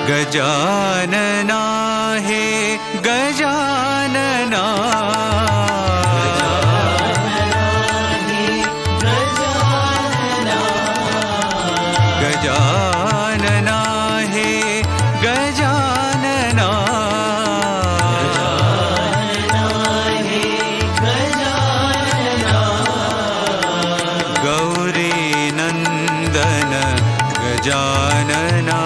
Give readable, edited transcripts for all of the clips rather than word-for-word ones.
गजानना हे गजानना गजानना हे गजानना गौरी नंदन गजानना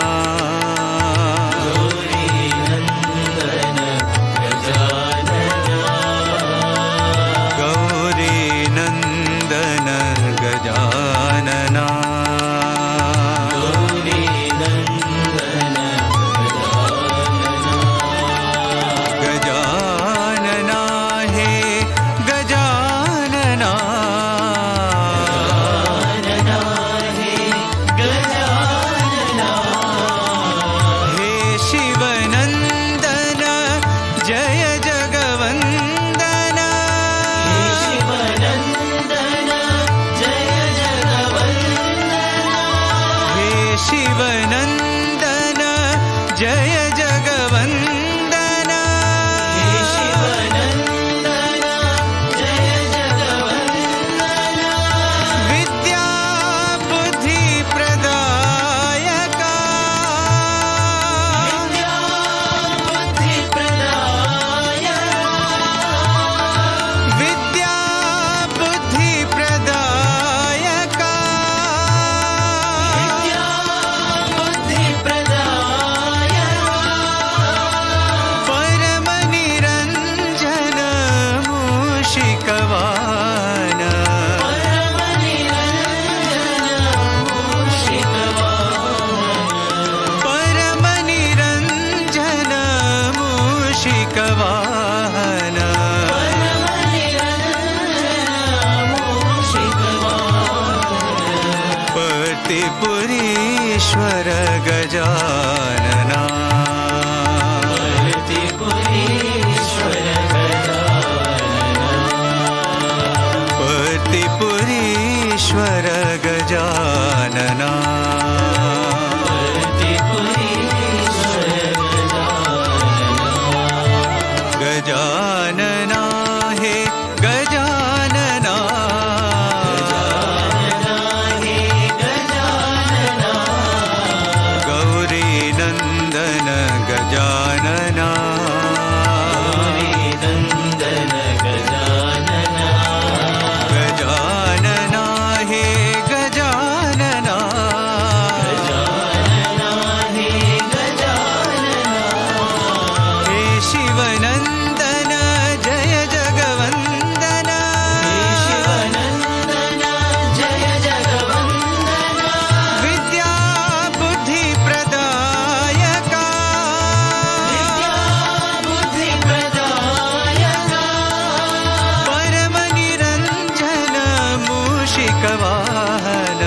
पुरीश्वर गजानना पुरीश्वर गजानना गजानना हे गजानना गजानना गजानना हे गजानना हे शिवनंदन जय जगवंदन जय जगवंदन विद्या बुद्धि प्रदायका परम निरंजन मूषिकवाहन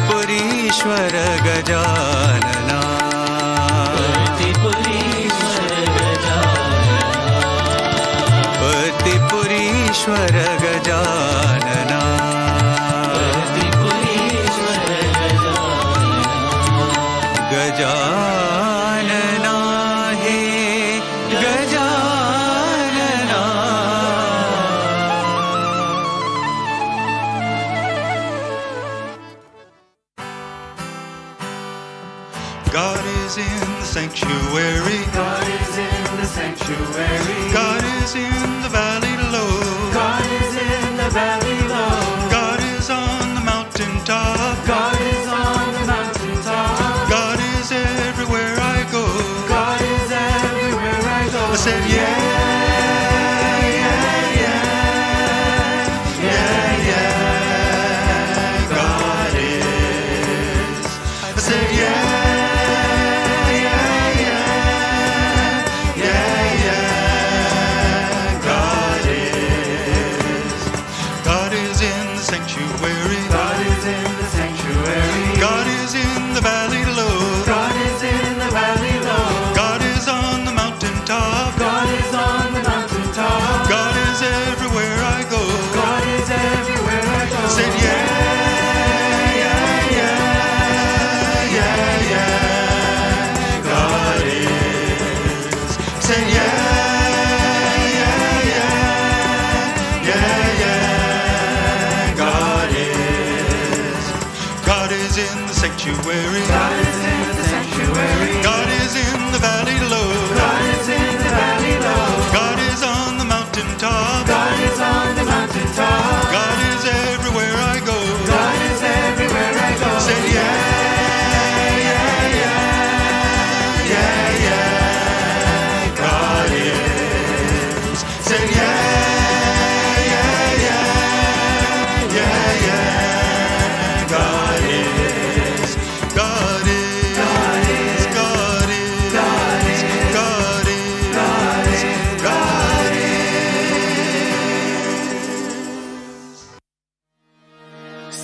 पुरीश्वर गजानना पुरीश्वर गजानना गजानना हे Gajanana God is in the sanctuary. God is in the sanctuary. God is in the valley low. God is in the valley low. God is on the mountain top. God is on the mountain top. God is everywhere I go. God is everywhere I go. I said yeah, yeah, yeah, yeah, yeah. God is. I said yeah. God sanctuary. God is in the sanctuary. God is in the valley below. God is in the valley low. God is on the mountaintop. God is on the mountaintop. God is everywhere I go. God is everywhere I go. Said yeah, yeah, yeah, yeah, yeah. God is. Said yeah, yeah, yeah, yeah, yeah. God is. God is in the sanctuary. God is in the sanctuary. God is in the valley low. God is in the valley low. God is on the mountaintop. God is on the mountaintop. God is everywhere I go. God is everywhere I go. Said yeah, yeah, yeah, yeah, yeah. God is. Said yeah, yeah, yeah, yeah, yeah. God is. God is. God is. God is. God is. God is. God is.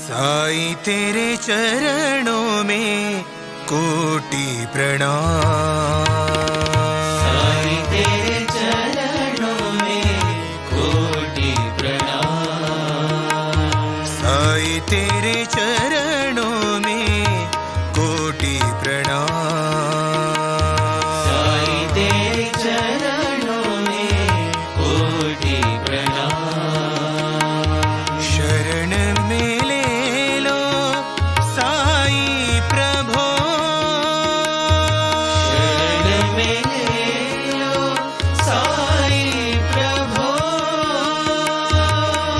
Sai तेरे चरणों में कोटि प्रणाम। साई तेरे चरणों में कोटि प्रणाम। साई तेरे चरणों में कोटि प्रणाम। साई तेरे चरणों में कोटि प्रणाम। शरण में ले लो साई प्रभो। शरण में ले लो साई प्रभो।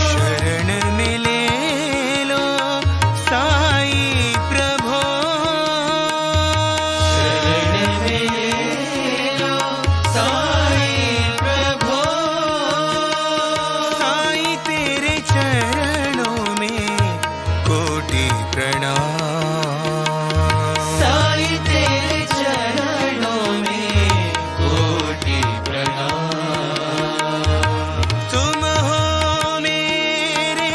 शरण में ले लो साई प्रभो। शरण में ले लो साई प्रभो। साई तेरे चरणों में कोटि प्रणाम। साई तेरे चरणों में कोटि प्रणाम। तुम हो मेरे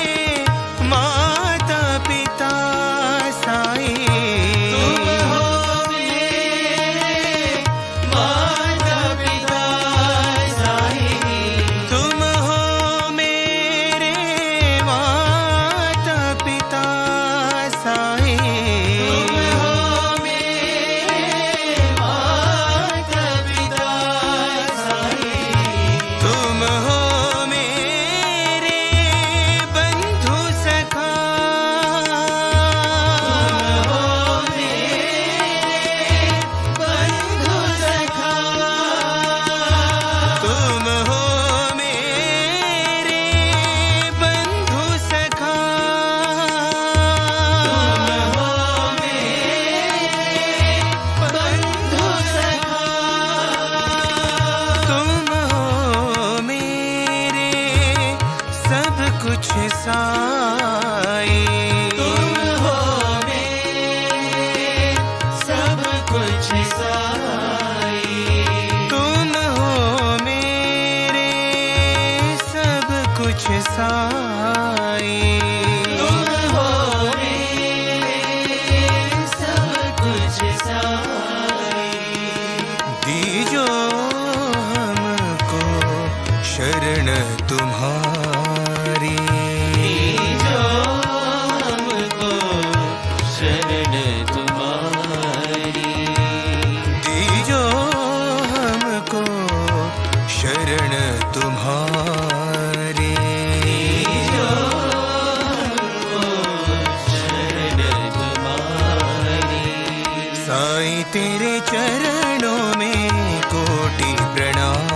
माता पिता साई। तुम हो मेरे माता पिता साई। तुम हो मेरे माता पिता साई। तुम हो मेरे माता पिता साई। तुम हो मेरे बंधु सखा। तुम हो मेरे बंधु सखा। तुम हो मेरे बंधु सखा। तुम हो मेरे बंधु सखा। तुम हो मेरे सब कुछ साई। तुम हो मेरे सब कुछ साई। तुम हो मेरे सब कुछ साई। तुम हो मेरे सब कुछ साई। दीजो हमको शरण तुम्हारी। दीजो हमको शरण तुम्हारी। दीजो हमको शरण तुम्हारी। दीजो हमको शरण तुम्हारी। साई तेरे चरणों में कोटि प्रणाम।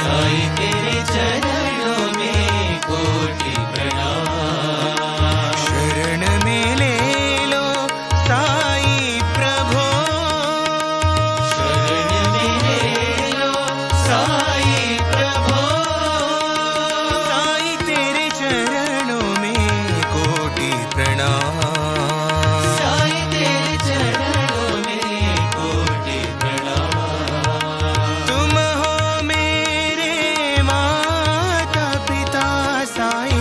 साई तेरे चरणों में कोटि प्रणाम। शरण में ले लो साई प्रभो। शरण में ले लो साई प्रभो। साई तेरे चरणों में कोटि प्रणाम। साई तेरे चरणों में कोटि प्रणाम। तुम हो मेरे माता पिता साई।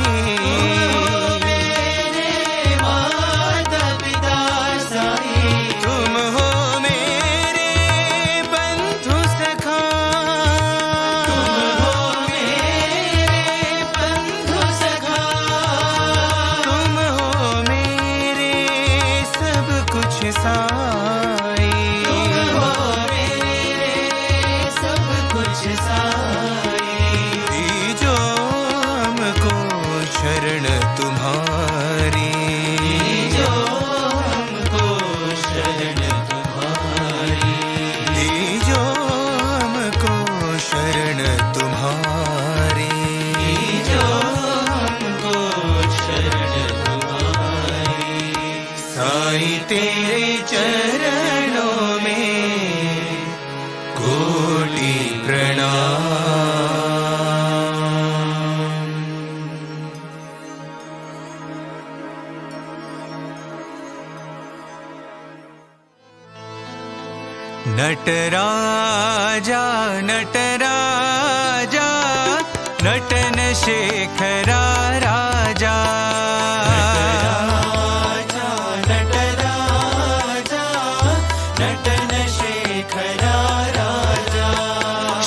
तुम्हारी, दीजो हमको शरण तुम्हारी, दीजो हमको शरण तुम्हारी, दीजो हमको शरण तुम्हारी। साईं तेरे चरणों में कोटि प्रणाम। नटराजा नटराजा नटन शेखरा राजा, नटराजा नटन शेखरा राजा,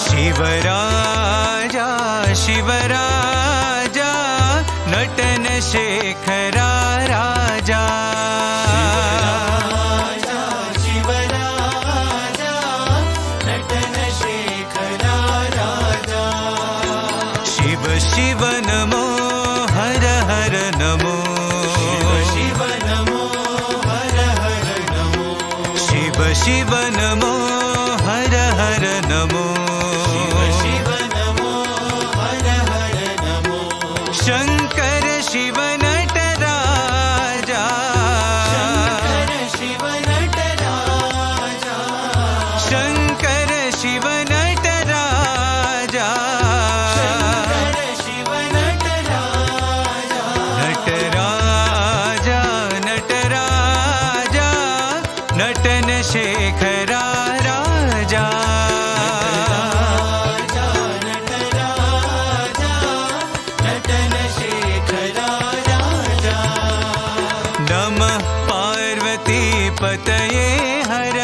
शिवराजा शिवराजा नटन शेखरा राजा, शिव नमो हर हर नमो, शिव नमो हर हर नमो, शिव शिव नमो हर हर नमो, शिव नमो हर हर नमो, शंकर शिव नटराजा, शंकर शिव नटराजा, शंकर शिव नटराजा, नटराजा नटराजा नटन शेखरा राजा, नटराजा नटन शेखरा राजा। नमः पार्वती पतये हर,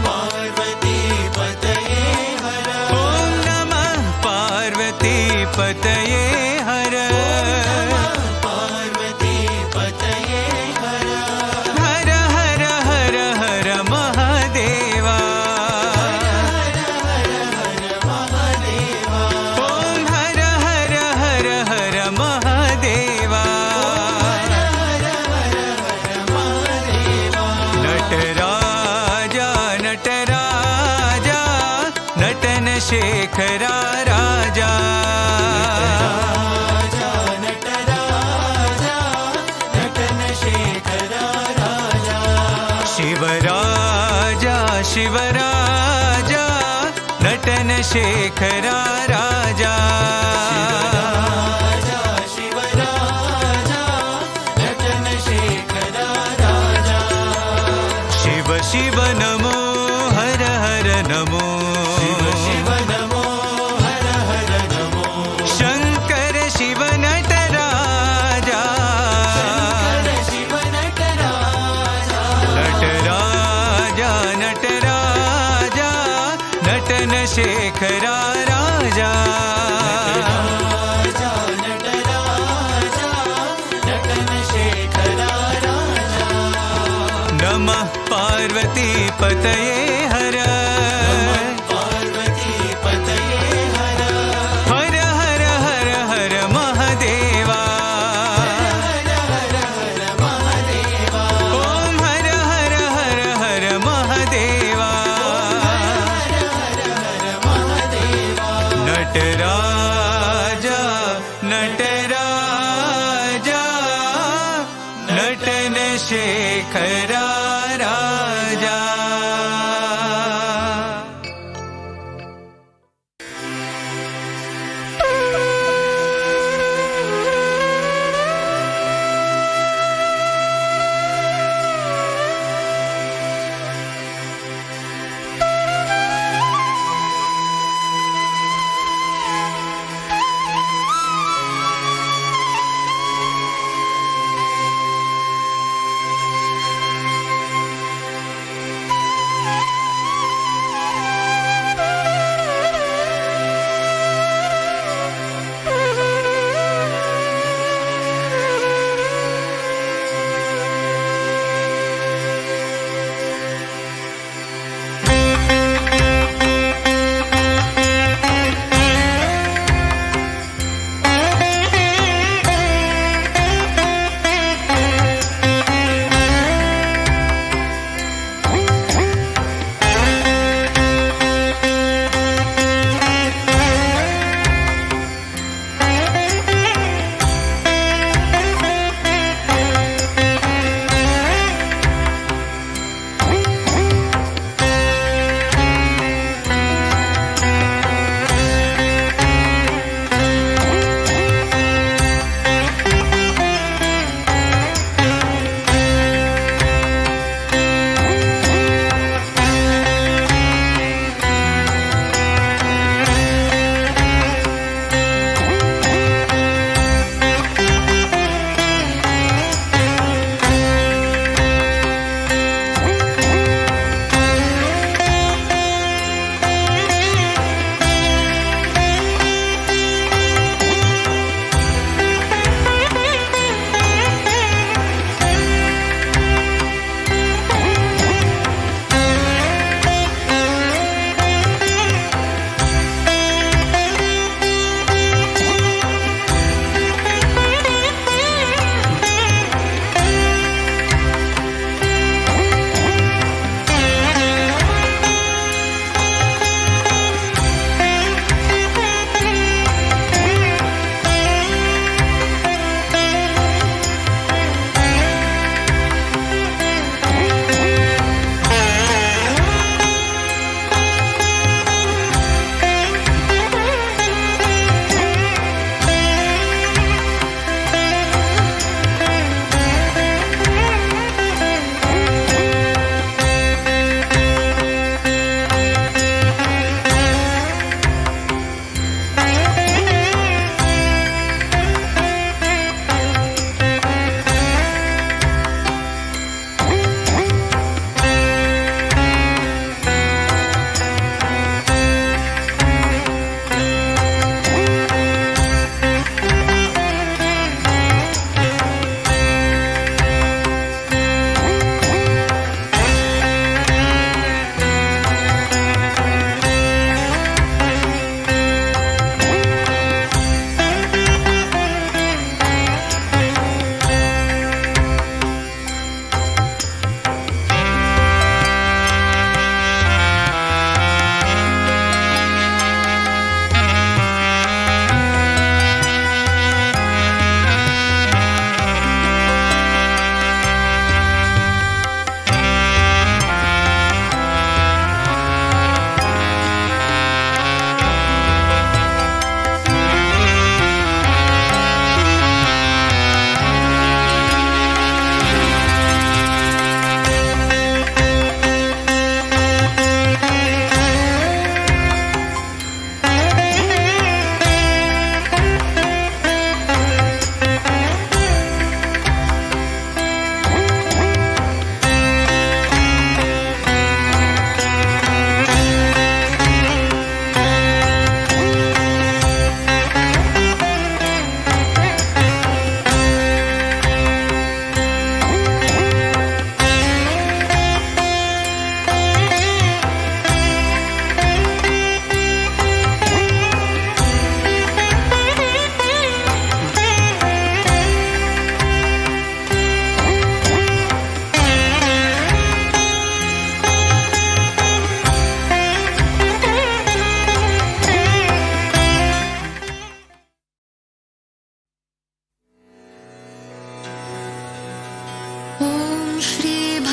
पार्वती पतये हर, ओम नमः पार्वती पतये हर, पार्वती पतये हर, हर हर हर हर महादेवा, हर हर महादेवा, ओम हर हर हर हर महादेवा, हर हर महादेवा। नटराजा नटराजा नटन शेखरा राजा, नटराजा नटन शेखरा राजा, शिवराजा शिवराजा नटन शेखरा राजा, शिवराजा नटन शेखरा राजा, शिव शिव नमो हर हर नमो, शिव नमो हर हर नमो, शंकर शिव नटराजा, शिव नटराजा, नटराजा नटराजा नटन शेखरा राजा, नटराजा नटन शेखरा राजा। नमः पार्वती पतये हर, पार्वती पतये हर, हर हर हर हर महादेवा, हर हर हर महादेवा, ओम हर हर हर हर महादेवा, हर हर हर महादेवा। नटराजा नटराजा नटन शेखरा राजा।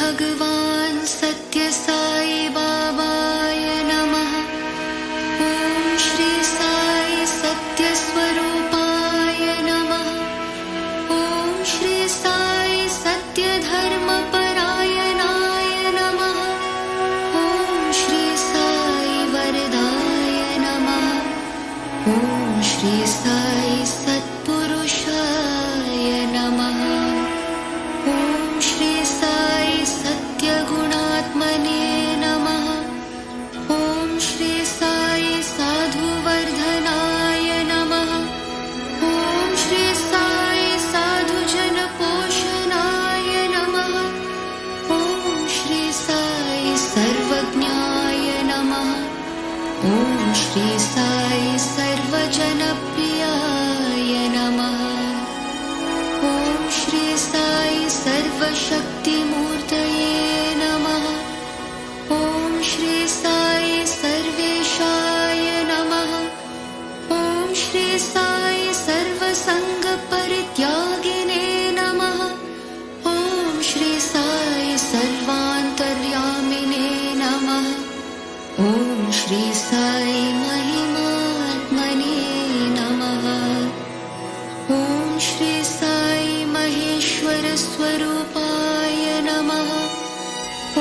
भगवान सत्य साई बाबाय नमः। ओम श्री साई सत्य स्वरूपाय नमः। ओम श्री साई सत्य धर्म परायणाय नमः। ओम श्री साई वरदाय नमः। ओम श्री साई सत्पुरुषाय नमः। ओम श्री साई सत्य गुणात्मने नमः। ओम श्री साई साधुवर्धनाय नमः। ओम श्री साई साधुजन पोषणाय नमः। ओम श्री साई सर्वज्ञाय नमः। ओम श्री साई सर्वजनप्रियाय नमः। ओम श्री साई सर्वशक्तिमूर्तये नमः। ओम श्री साई सर्वेशाय नमः। ओम श्री साई सर्वसंगपरित्यागिने नमः। ओम श्री साई सर्वा-antharyamine नमः। ओम श्री साई महिमात्मने नमः। ओम श्री साई महेश्वर स्वरूपाय नमः।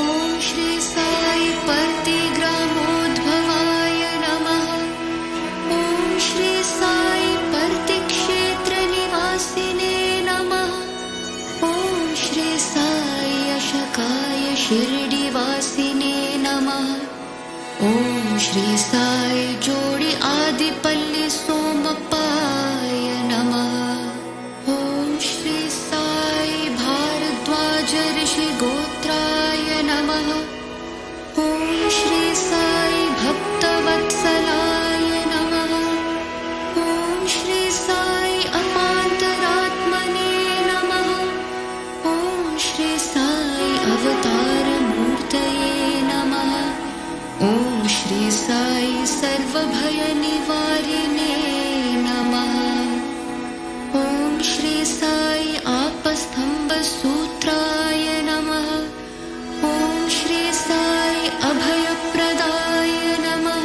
ओम श्री साई पर्ति ग्रामोद्भवाय नमः। ओम श्री साई पर्ति क्षेत्र निवासिने नमः। ओम श्री साई अशकाय शिरडिवासिने नमः। ओम श्री साई जोड़ी आदिपल्ली सोमपाय नमः। ओम श्री साई भारद्वाज ऋषि गोत्राय नमः। ओम श्री साई भक्तवत्सलाय नमः। ओम श्री साई अपान्तरात्मने नमः। ओम श्री साई अवतार मूर्तये नमः। ओम श्री साई सर्वभय निवारिणे नमः। ओम श्री साई आपस्तंभ सूत्राय नमः। ओम श्री साई अभयप्रदाय नमः।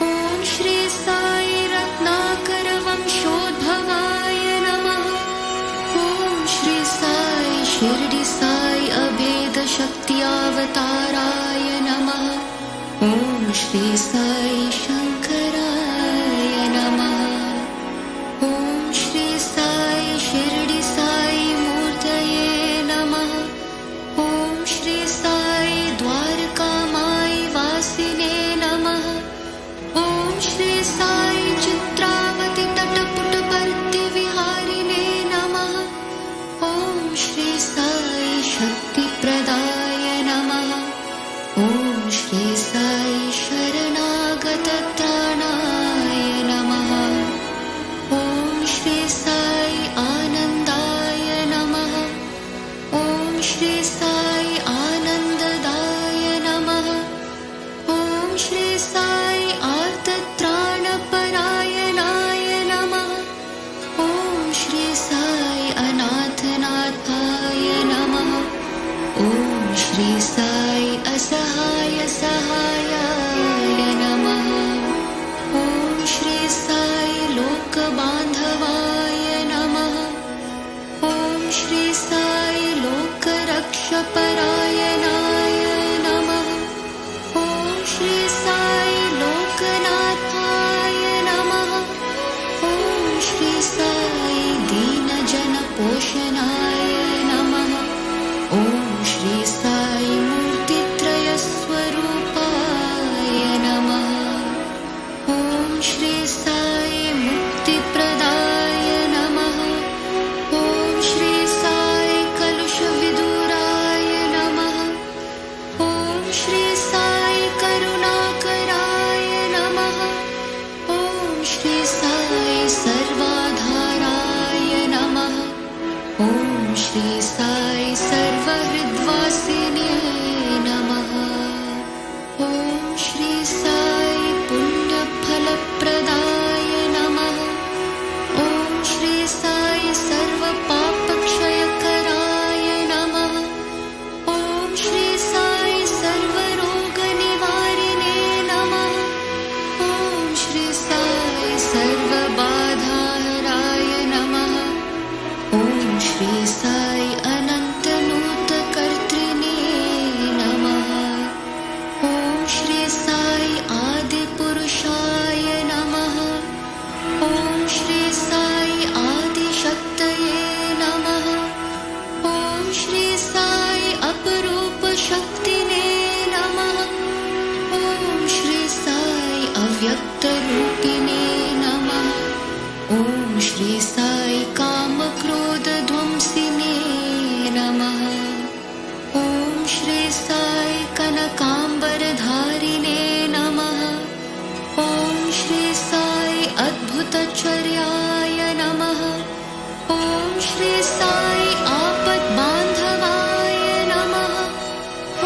ओम श्री साई रत्नाकर वंशोद्भवाय नमः। ओम श्री साई शिरडी साई अभेद शक्ति अवताराय नमः। ओम श्री साई शंकराय नमः। ओम श्री साई शिरडी साई मूर्तये नमः। ओम श्री साई द्वारकामाई वासिने नमः। ओम श्री साई चित्रावती तटपुटपर्ति विहारिणे नमः। ओम श्री साई शक्तिप्रदाय नमः। ओम श्री साई शरणागतत्राणाय नमः। ओम श्री साई आनन्दाय नमः। ओम श्री साई आनन्ददाय नमः। ओम श्री साई आर्तत्राणपरायणाय नमः। ओम श्री साई अनाथनाथाय नमः। ओम श्री साई असहाय सहायाय नमः। ओम श्री साई लोकबान्धवाय नमः। ओम श्री साई लोकरक्षपरायणाय नमः। ओम श्री साई लोकनाथाय नमः। ओम श्री साई दीनजनपोषणाय नमः। ओम श्री साई मूर्तित्रयस्वरूपाय नमः। ओम श्री साई मुक्तिप्रदाय नमः। ओम श्री साई कलुषविदूराय नमः। ओम श्री साई करुणाकराय नमः। ओम श्री साई सर्वाधाराय नमः। ओम श्री साई सर्वहृद्वासिने नमः। ओम श्री साई पुण्यफलप्रदाय नमः। ओम श्री साई सर्वपापक्षयकराय नमः। ओम Sri Sai Anantanutakartrine Namaha. Om Sri Sai Adipurushaya Namaha. Om Sri Sai Adishaktaye Namaha. Om Sri Sai Apurupa shaktine Namaha. Om Sri Sai avyaktha rupine Namaha. Om Sri Sai Kama Krodha dhwamsine Namaha. Om Sri Sai Kanakambaradharine Namaha. Om Sri Sai Adbhutacharyaya Namaha. Om Sri Sai Apastambhavaya Namaha.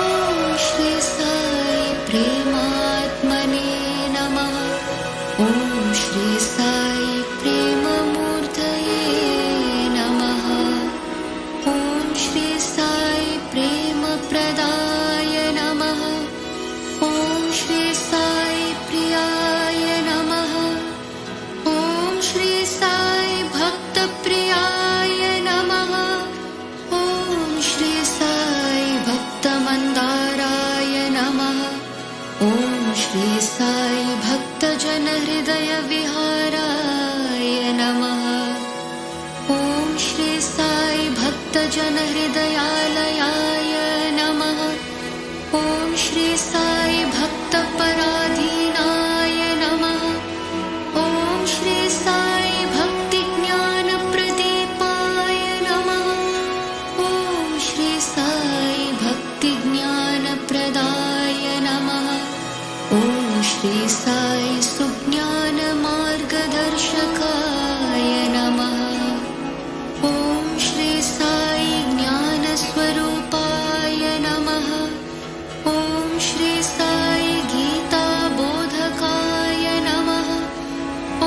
Om Sri Sai Prematmane Namaha. Om Sri Sai Prema murthaye Namaha. Om Sri Sai Prema pradaya Namaha. Om Sri Sai priyaya Namaha. Om Sri Sai priyaya Namaha. Om Sri Sai Mandaraya Namaha. Om Sri Sai bhaktajana hridaya-viharaya Namaha. Om Sri Sai bhaktajana hridayalaya Namaha. Om Sri Sai bhaktaparadhinaya Namaha. Om Sri Sai bhakti-jnana pradipaya Namaha. Om Sri Sai bhakti-jnana pradaya Namaha. Om Sri Sai sujnana margadarshakaya Namaha. Om Sri Sai jnana swarupaya Namaha. Om Sri Sai Gita bodhakaya Namaha.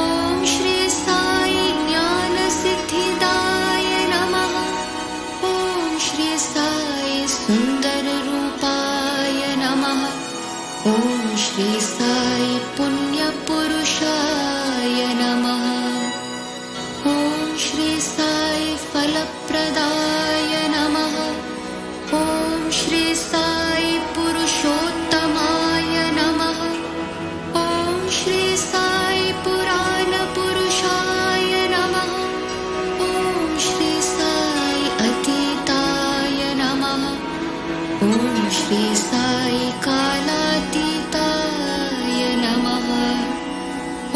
Om Sri Sai jnana siddhidaya Namaha. Om Sri Sai sundara rupaya Namaha. Om Sri Sai punya purushaya Namaha. Om Sri Sai falapradaya Namaha. Om Sri Sai purushottamaya Namaha. Om Sri Sai purana purushaya Namaha. Om Sri Sai atitaya Namaha. Om Sri Sai kalatitaya Namaha.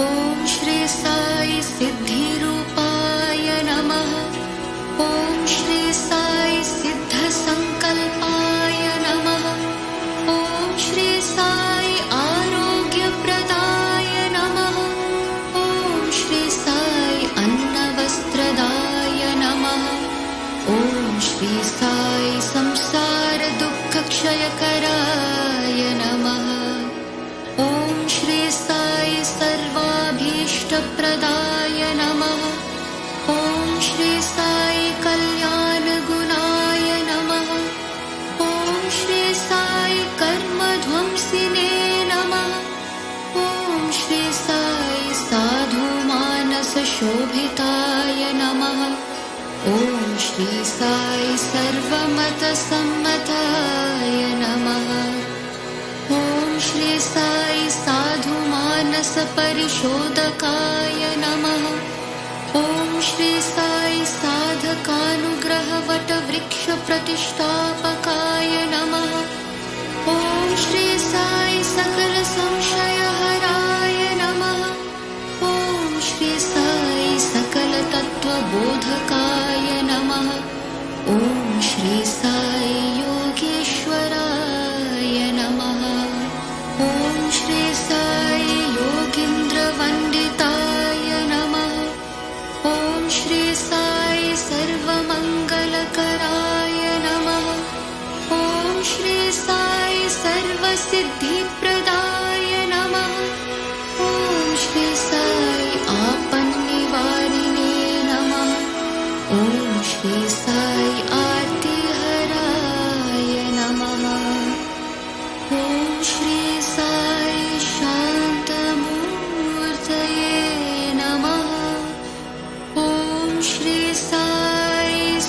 Om Shri Sai Siddhirupaya Namaha. Om Shri Sai Siddhasankalpaya Namaha. Om Shri Sai Arogyapradaya Namaha. Om Shri Sai Annavastradaya Namaha. Om Shri Sai Samsara Dukkha Kshayakaraya Namaha. Om Shri Sai Sarvabhishta-pradaya Namaha. Om Shri Sai Kalyana-gunaya Namaha. Om Shri Sai Karma-dhwamsine Namaha. Om Shri Sai Sadhu-manasa-shobhitaya Namaha. Om Shri Sai Sarvamata-sammataya Namaha. Om Shri Sai Sadhu-manasa-parishodakaya Namaha. Om Shri Sai Sadhakanugraha-vata-vriksha-pratishtapakaya Namaha. Om Shri Sai Sakala-samshaya-haraya Namaha. Om Shri Sai Sakala-tattva-bodhakaya Namaha. Om Shri Sai Yogeshwaraya Namaha. Om Shri Sai Yogindra-vanditaya Namaha. Om Shri Sai Sarva-mangalakaraya Namaha. Om Shri Sai Sarva-siddhi-pradaya Namaha. Om Shri Sai Apannivarine Namaha. Om Shri Sai Arti-haraya Namaha. Om Shri Sai Shantamurthaye Namaha. Om Shri Sai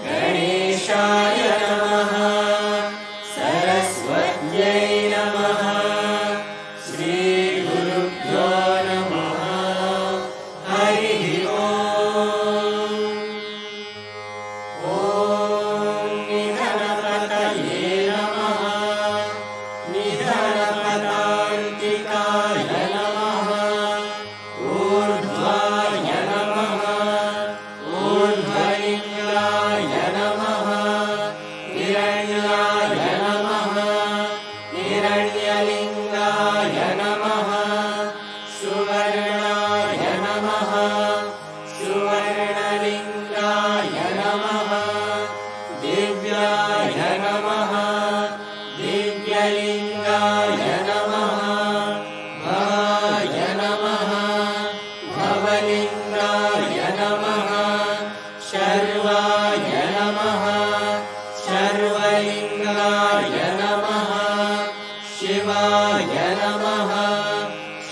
गणेशाय नमः सरस्वत्यै नमः श्रीगुरुभ्यो नमः हरिः ओम् ॐ निधनपतये नमः निधनपदान्तिकाय नमः ऊर्ध्वाय नमः ऊर्ध्वलिङ्गाय नमः हिरण्याय नमः हिरण्यलिङ्गाय नमः सुवर्णाय नमः सुवर्णलिङ्गाय नमः दिव्याय नमः दिव्यलिङ्गाय नमः भवाय नमः भवलिङ्गाय नमः शर्वाय नमः शर्वलिङ्गाय नमः शिवाय नमः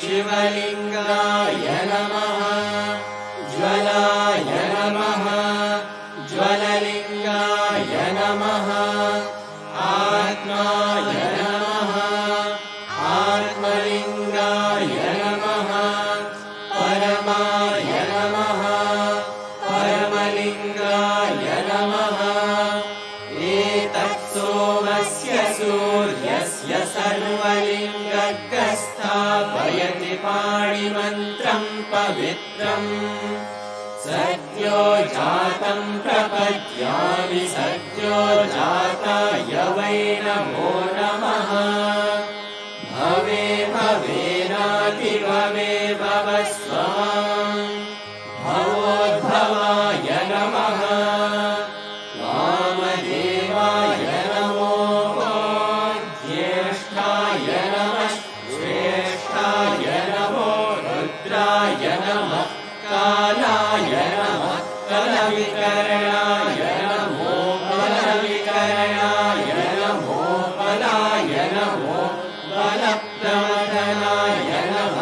शिवलिङ्गाय नमः ज्वलाय नमः ज्वललिङ्गाय नमः आत्माय नमः आत्मलिङ्गाय नमः परमाय नमः परमलिङ्गाय नमः एतत् सोमस्य सूर्यस्य सर्वलिङ्गस्थापयति पाणिमन्त्रं पवित्रम् सद्यो जातं प्रपद्यामि सद्यो जाताय वै नमो नमः भवे भवेनातिभवे भवस्वः भवोद्भवाय नमः वामदेवाय नमो ज्येष्ठाय नमः श्रेष्ठाय नमो रुद्राय नमः कालाय नमः कलविकरणाय नमो बलविकरणाय नमो बलाय नमो बलप्रमथनाय नमः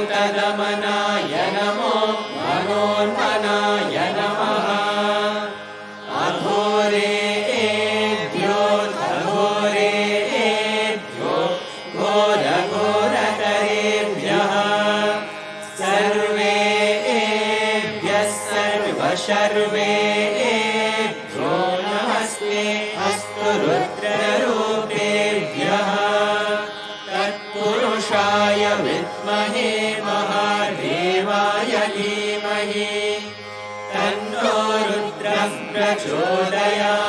सर्वभूतदमनाय नमो मनोन्मनाय नमः अघोरेभ्यो घोरेभ्यो घोरघोरतरेभ्यः सर्वेभ्यः सर्वशर्वेभ्यो नमस्ते अस्तु रुद्ररूपेभ्यः तत्पुरुषाय विद्महे महादेवाय धीमहि तन्नो रुद्रः प्रचोदयात्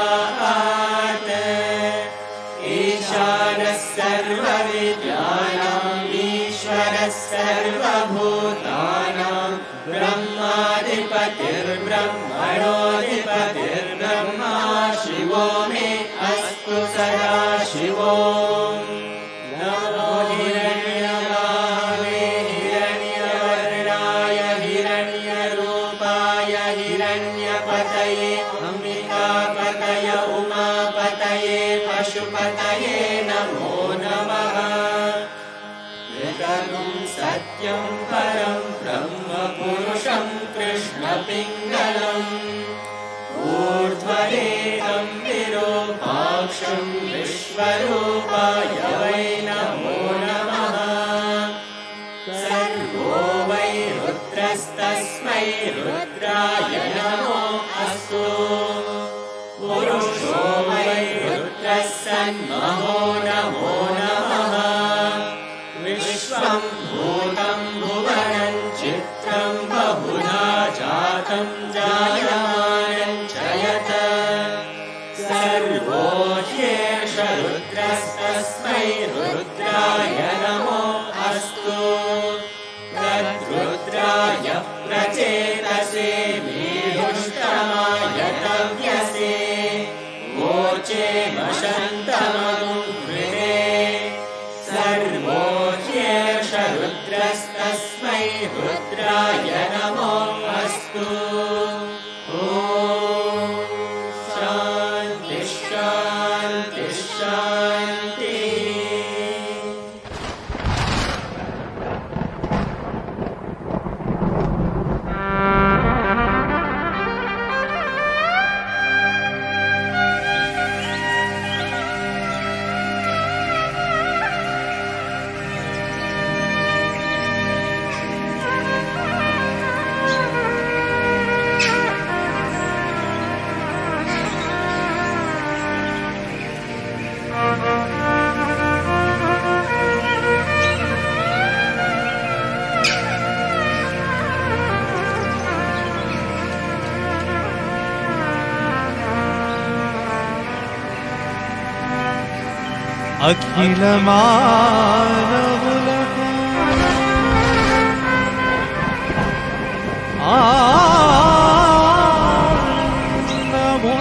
ईशानः सर्वविद्यानाम् ईश्वरः सर्वभूतानां ब्रह्माधिपतिर्ब्रह्मणोऽधिपतिर्ब्रह्मा शिवो मे अस्तु सदा शिवो नमो हिरण्यबाहवे हिरण्यवर्णाय हिरण्यरूपाय हिरण्यपतये अम्बिकापतय उमापतये पशुपतये नमो नमः ऋतगुं सत्यं परं ब्रह्म पुरुषं कृष्णपिङ्गलम् ऊर्ध्वरेतं विरूपाक्षं विश्वरूपाय वै नमो नमः सर्वो वै रुद्रस्तस्मै रुद्राय नमो अस्तु पुरुषो वै रुद्रः सन्महो नमो नमः विश्वं भूतं भुवनं चित्रं बहुधा जातं जायमानं च यत् स सर्वोह्येष रुद्रस्तस्मै रुद्राय नमो अस्तु तद्रुद्राय प्रचेतसे मीढुष्टमाय तव्यसे वोचे वशन्तमनुकृते सर्वोह्येष रुद्रस्तस्मै रुद्राय नमो अस्तु అఖిల మానవులకు ఆనందము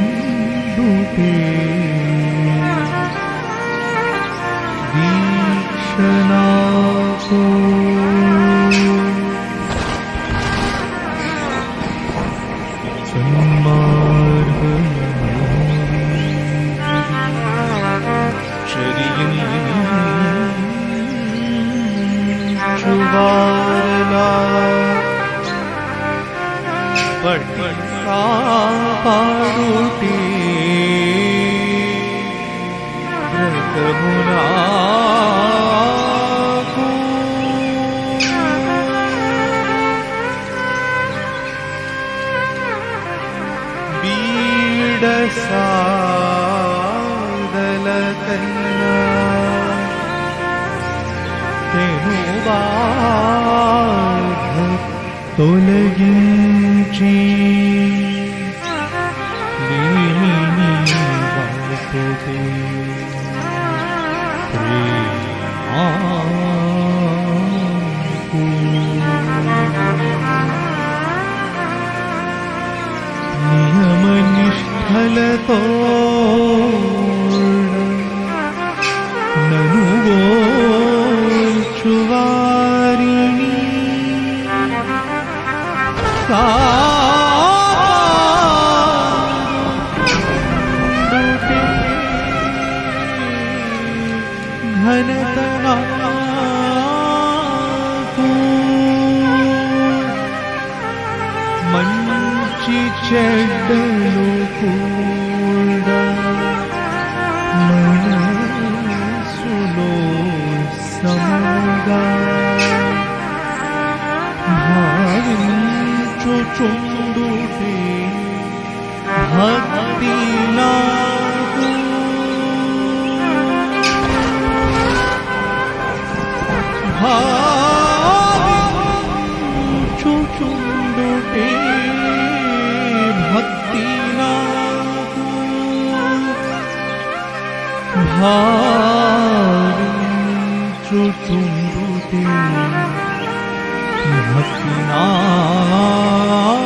రక్షించుచుండుటే దీక్షణాకు పాడుటే వ్రతమునాకు బీడసాదల కన్నా తెనుబాధ తొలగించి లేమిని వాటుతే ప్రేమాకు నియమనిష్ఠలతో నను ఓర్చువారిని కాపాడుటే ఘనత నాకు మంచి చెడ్డలు కూడా మనసులో సముగా భావించుచుండుటే భక్తి నాకు భావించుచుండుటే భక్తి నాకు భావించుచుండుటే భక్తి నాకు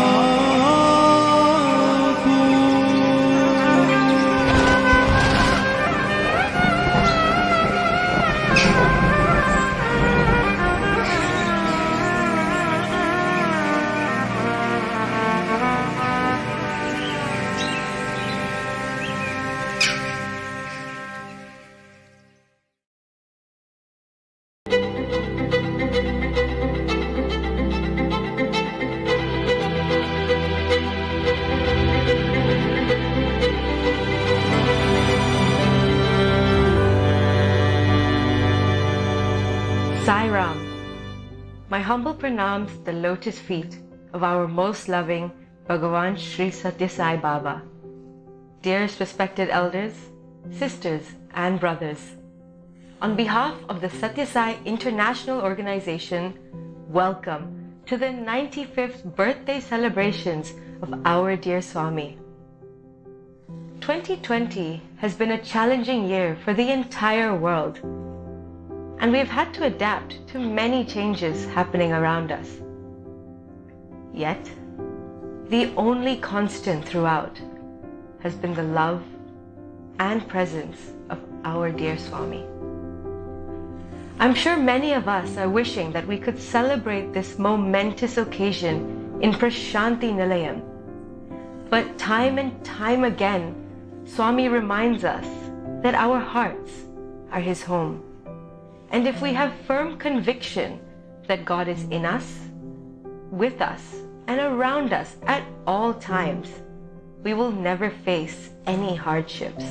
Sai-Ram. My humble pranams the lotus feet of our most loving Bhagawan Sri Sathya Sai Baba. Dearest respected elders, sisters and brothers, On behalf of the Sathya Sai International Organization, welcome to the 95th birthday celebrations of our dear Swami. 2020 has been a challenging year for the entire world, and we've had to adapt to many changes happening around us. Yet, the only constant throughout has been the love and presence of our dear Swami. I'm sure many of us are wishing that we could celebrate this momentous occasion in Prasanthi Nilayam. But time and time again, Swami reminds us that our hearts are His home. And if we have firm conviction that God is in us, with us, and around us at all times, we will never face any hardships.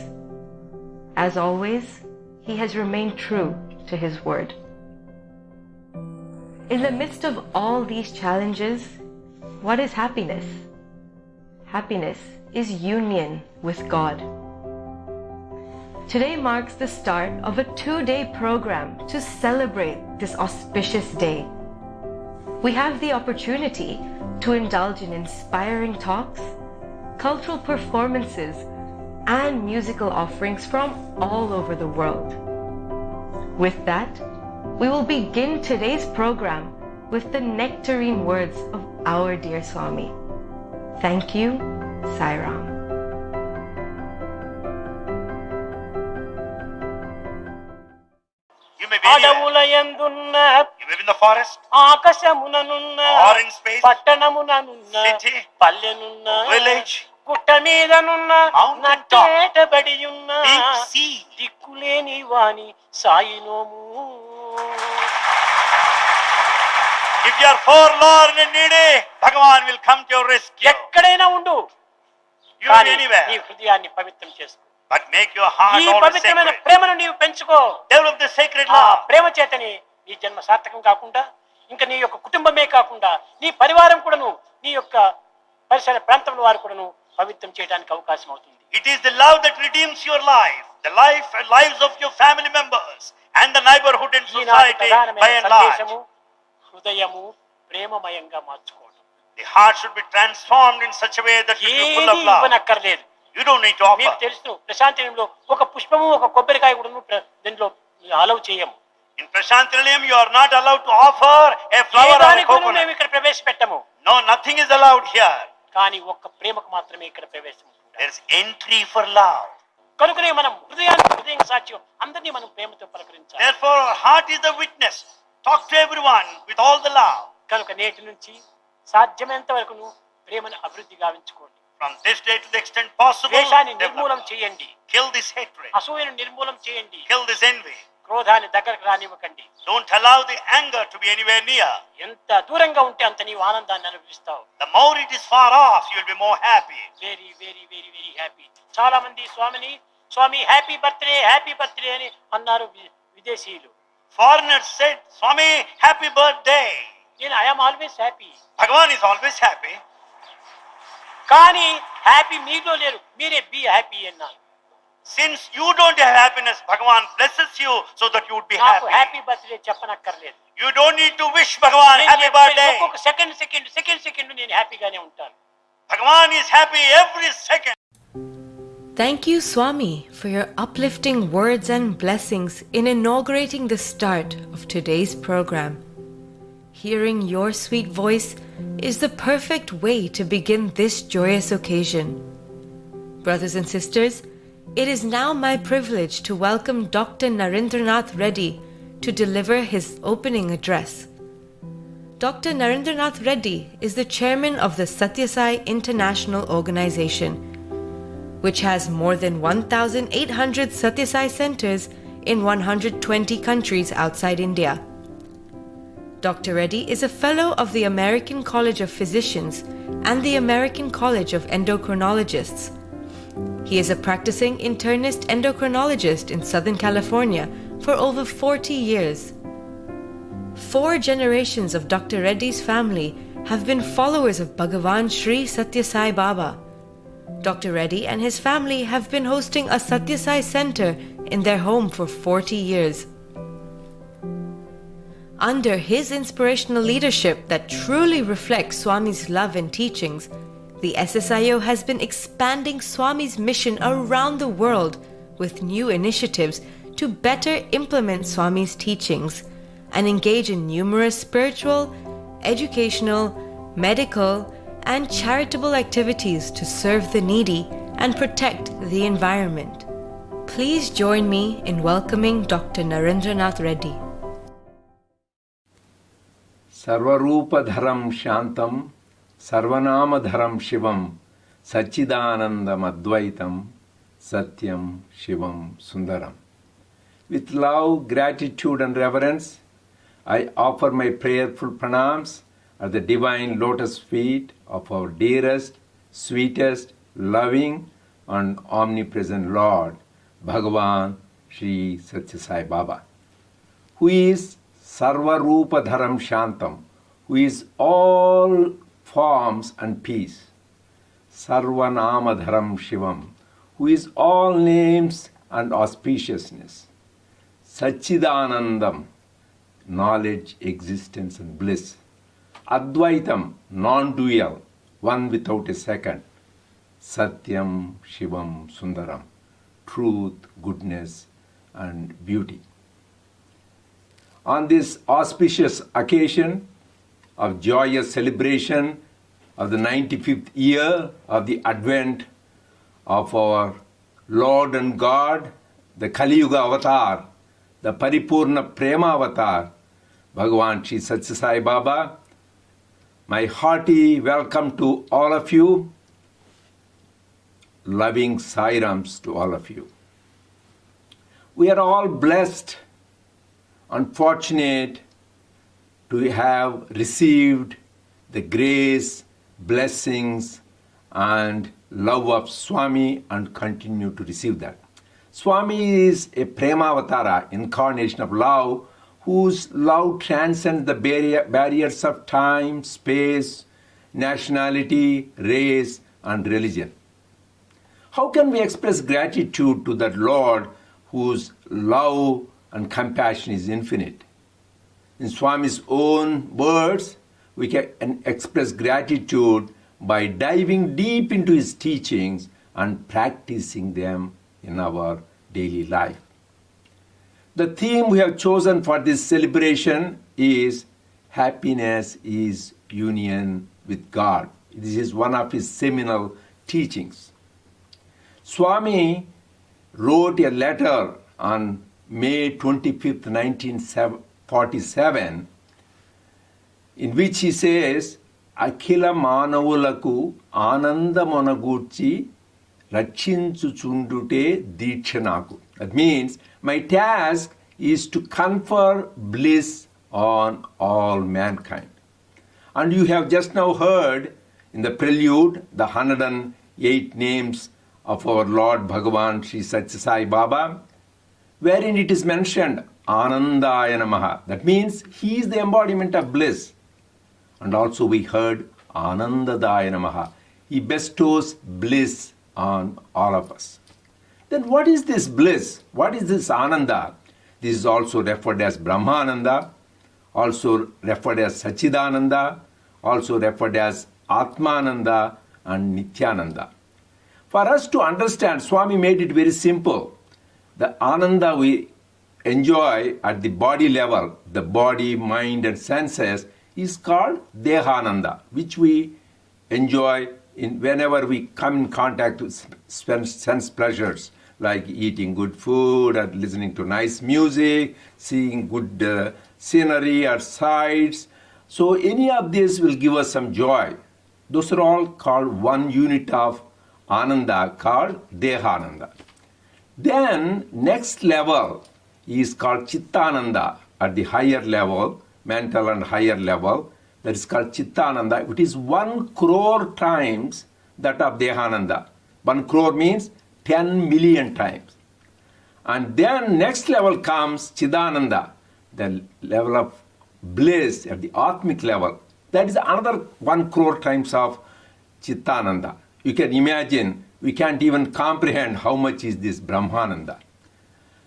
As always, He has remained true to His word. In the midst of all these challenges, what is happiness? Happiness is union with God. Today marks the start of a 2-day program to celebrate this auspicious day. We have the opportunity to indulge in inspiring talks, cultural performances, and musical offerings from all over the world. With that, we will begin today's program with the nectarine words of our dear Swami. Thank you, Sai Ram. You may be anywhere. అడవులయందున్న You may be in the forest, ఆకాశముననున్న or in space, పట్టణముననున్న city, పల్లెనున్న village, గుట్ట మీదనున్న mountain top, నట్టేటబడి ఉన్న deep sea. దిక్కులేని వాని సాయినోము. If you are forlorn and needy, Bhagawan will come to your rescue. ఎక్కడైనా ఉండు, You may కానీ be anywhere, నీ హృదయాన్ని పవిత్రం చేసుకో. but make your heart ఈ always పవిత్రమైన sacred. ప్రేమను నీవు పెంచుకో. Develop the sacred ఆ love. ప్రేమ చేతని నీ జన్మ సార్థకం కాకుండా, ఇంకా నీ యొక్క కుటుంబమే కాకుండా నీ పరివారం కూడాను, నీ యొక్క పరిసర ప్రాంతంలో వారు కూడాను పవిత్రం చేయడానికి అవకాశం అవుతుంది. It is the love that redeems your life, the life and lives of your family members and the neighborhood and ఈనాటి society ప్రధానమైన by and large. సందేశము హృదయము ప్రేమమయంగా మార్చుకోవడం. The heart should be transformed in such a way that it will be full ఏది of love. ఇవ్వనక్కర్లేదు. You don't need to మీకు offer. తెలుసు, ప్రశాంతిలో ఒక పుష్పము ఒక కొబ్బరికాయ కూడా దీంట్లో అలవ్ చేయము. In Prasanthi Nilayam, you are not allowed to offer a A flower or a దానికి కూడా coconut. మేము ఇక్కడ ప్రవేశపెట్టము. No, nothing is allowed here. కానీ ఒక్క ప్రేమకు మాత్రమే ఇక్కడ ప్రవేశం ఉంటుంది. There is entry for love. కనుకనే మనం హృదయం సాక్ష్యం అందరినీ మనం ప్రేమతో పలకరించాలి. Therefore, our heart is the witness. Talk to everyone with all the love. కనుక నేటి నుంచి సాధ్యమైనంత వరకు ప్రేమను అభివృద్ధి గావించుకోండి. From this day to the extent possible, ద్వేషాన్ని develop నిర్మూలం love. చేయండి. Kill this hatred. అసూయను నిర్మూలం చేయండి. Kill this envy. క్రోధాన్ని దగ్గరకు రానివ్వకండి. Don't allow the anger to be anywhere near. ఎంత దూరంగా ఉంటే అంత నీవు ఆనందాన్ని అనుభవిస్తావు. The more it is far off, you will be more happy. Very very very very happy. చాలా మంది స్వామి హ్యాపీ బర్త్డే అని అన్నారు విదేశీయులు. Foreigners said, Swami, happy birthday. నేను I'm always happy. Bhagavan is always happy. కానీ హ్యాపీ మీలో లేరు, మీరే బీ హ్యాపీ అన్నారు. Since you don't have happiness, Bhagavan blesses you so that you would be నాకు happy. హ్యాపీ బర్త్డే చెప్పనక్కర్లేదు. You don't need to wish Bhagavan happy birthday. ఒక్కొక్క second నేను హ్యాపీగానే ఉంటాను. Bhagavan is happy every second. Thank you, Swami, for your uplifting words and blessings in inaugurating the start of today's program. Hearing your sweet voice is the perfect way to begin this joyous occasion. Brothers and sisters, it is now my privilege to welcome Dr. Narendranath Reddy to deliver his opening address. Dr. Narendranath Reddy is the chairman of the Sathya Sai International Organization, which has more than 1,800 Sathya Sai centers in 120 countries outside India. Dr. Reddy is a fellow of the American College of Physicians and the American College of Endocrinologists. He is a practicing internist endocrinologist in Southern California for over 40 years. 4 generations of Dr. Reddy's family have been followers of Bhagawan Sri Sathya Sai Baba. Dr. Reddy and his family have been hosting a Sathya Sai center in their home for 40 years. Under his inspirational leadership that truly reflects Swami's love and teachings, the SSIO has been expanding Swami's mission around the world with new initiatives to better implement Swami's teachings and engage in numerous spiritual, educational, medical, and charitable activities to serve the needy and protect the environment. Please join me in welcoming Dr. Narendranath Reddy. Sarvarupadharam Shantam Sarvanamadharam Shivam Satchidanandam Advaitam Satyam Shivam Sundaram. With love, gratitude and reverence, I offer my prayerful pranams at the divine lotus feet of our dearest, sweetest, loving and omnipresent Lord, Bhagawan Sri Sathya Sai Baba, who is Sarvarupadharam Shantam, who is all forms and peace. Sarvanamadharam Shivam, who is all names and auspiciousness. Satchidanandam, knowledge, existence and bliss. Advaitam, non-dual, one without a second. Satyam Shivam Sundaram, truth, goodness and beauty. On this auspicious occasion of joyous celebration of the 95th year of the advent of our Lord and God, the Kali Yuga avatar, the Paripurna Prema avatar, Bhagawan Sri Sathya Sai Baba, my hearty welcome to all of you, loving Sairams to all of you. We are all blessed and fortunate to have received the grace, blessings and love of Swami and continue to receive that. Swami is a Prema Avatara, incarnation of love, whose love transcends the barriers of time, space, nationality, race and religion. How can we express gratitude to that Lord whose love and compassion is infinite? In Swami's own words, we can express gratitude by diving deep into his teachings and practicing them in our daily life. The theme we have chosen for this celebration is Happiness is Union with God. This is one of his seminal teachings. Swami wrote a letter on May 25th, 1947, in which he says, Akhila manavulaku anandamonagurchi rachinchuchundute dikshanaku. That means, my task is to confer bliss on all mankind. And you have just now heard in the prelude the 108 names of our Lord Bhagavan Sri Sathya Sai Baba, wherein it is mentioned Anandaya namaha. That means he is the embodiment of bliss. And also we heard Anandadaya namaha. He bestows bliss on all of us. Then what is this bliss? What is this Ananda? This is also referred as Brahmananda, also referred as Sachidananda, also referred as Atmananda and Nityananda. For us to understand, Swami made it very simple. The Ananda we enjoy at the body level, the body, mind and senses, is called Dehananda, which we enjoy whenever we come in contact with sense pleasures, like eating good food or listening to nice music, seeing good scenery or sights. So any of this will give us some joy. Those are all called one unit of Ananda, called Dehananda. Then next level is called Chittananda, at the higher level, mental and higher level. That is called Chittananda. It is 1 crore times that of Dehananda. 1 crore means 10 million times. And then next level comes Chidananda, the level of bliss at the Atmic level. That is another 1 crore times of Chittananda. You can imagine, we can't even comprehend how much is this Brahmananda.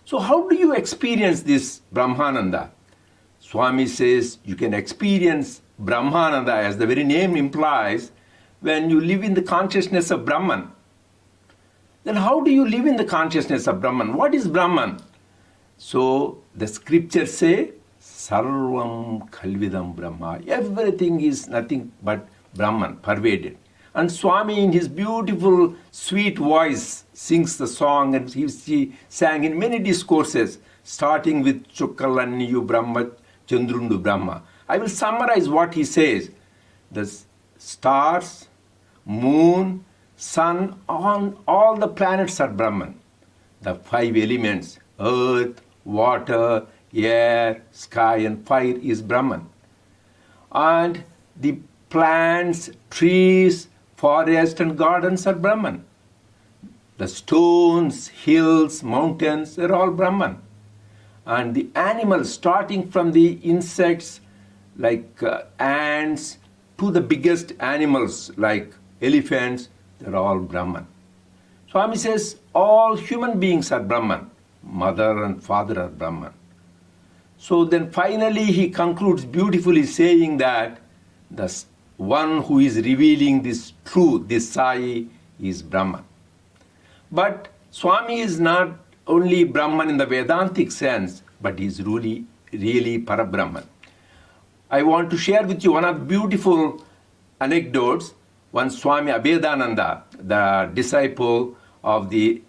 So how do you experience this Brahmananda? Swami says you can experience Brahmananda, as the very name implies, when you live in the consciousness of Brahman. Then how do you live in the consciousness of Brahman? What is Brahman? So the scriptures say, Sarvam Khalvidam Brahma. Everything is nothing but Brahman, pervaded. And Swami, in his beautiful, sweet voice, sings the song, and he sang in many discourses, starting with Chukkalanniyu Brahma, Chandrundu Brahma. I will summarize what he says. The stars, moon, sun, all the planets are Brahman. The 5 elements, earth, water, air, sky and fire is Brahman. And the plants, trees, forest and gardens are Brahman. The stones, hills, mountains are all Brahman. And the animals, starting from the insects like ants to the biggest animals like elephants, they're all Brahman. Swami says all human beings are Brahman. Mother and father are Brahman. So then finally he concludes beautifully saying that the one who is revealing this truth, this Sai, is Brahman. But Swami is not only Brahman in the Vedantic sense, but he is really Parabrahman. I want to share with you one of the beautiful anecdotes. When Swami Abhedananda, the disciple of the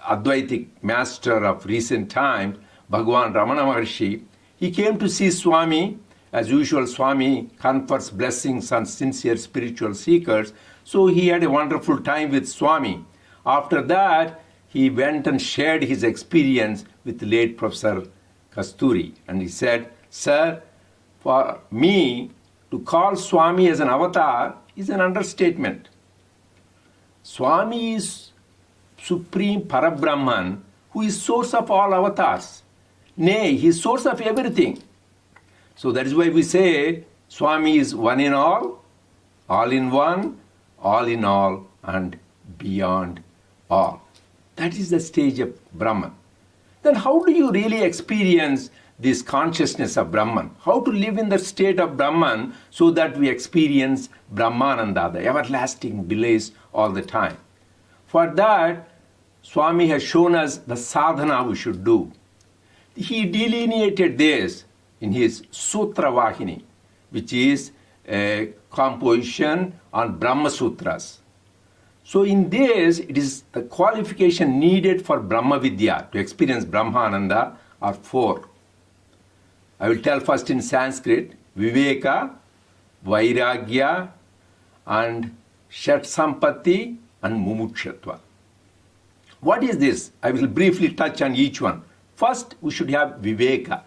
Advaitic master of recent times, Bhagawan Ramana Maharshi, he came to see Swami. As usual, Swami confers blessings on sincere spiritual seekers. So he had a wonderful time with Swami. After that, he went and shared his experience with the late Professor Kasturi. And he said, "Sir, for me to call Swami as an avatar is an understatement. Swami is Supreme Parabrahman who is source of all avatars. Nay, he is source of everything. So that is why we say Swami is one in all in one, all in all, and beyond all." That is the stage of Brahman. Then how do you really experience this consciousness of Brahman? How to live in the state of Brahman so that we experience Brahmananda, the everlasting bliss all the time? For that, Swami has shown us the sadhana we should do. He delineated this in his Sutra Vahini, which is a composition on Brahma Sutras. So in this, it is the qualification needed for Brahma Vidya to experience Brahmananda are 4. I will tell first in Sanskrit: Viveka, Vairagya, and Shat Sampatti, and Mumukshutva. What is this? I will briefly touch on each one. First, we should have Viveka.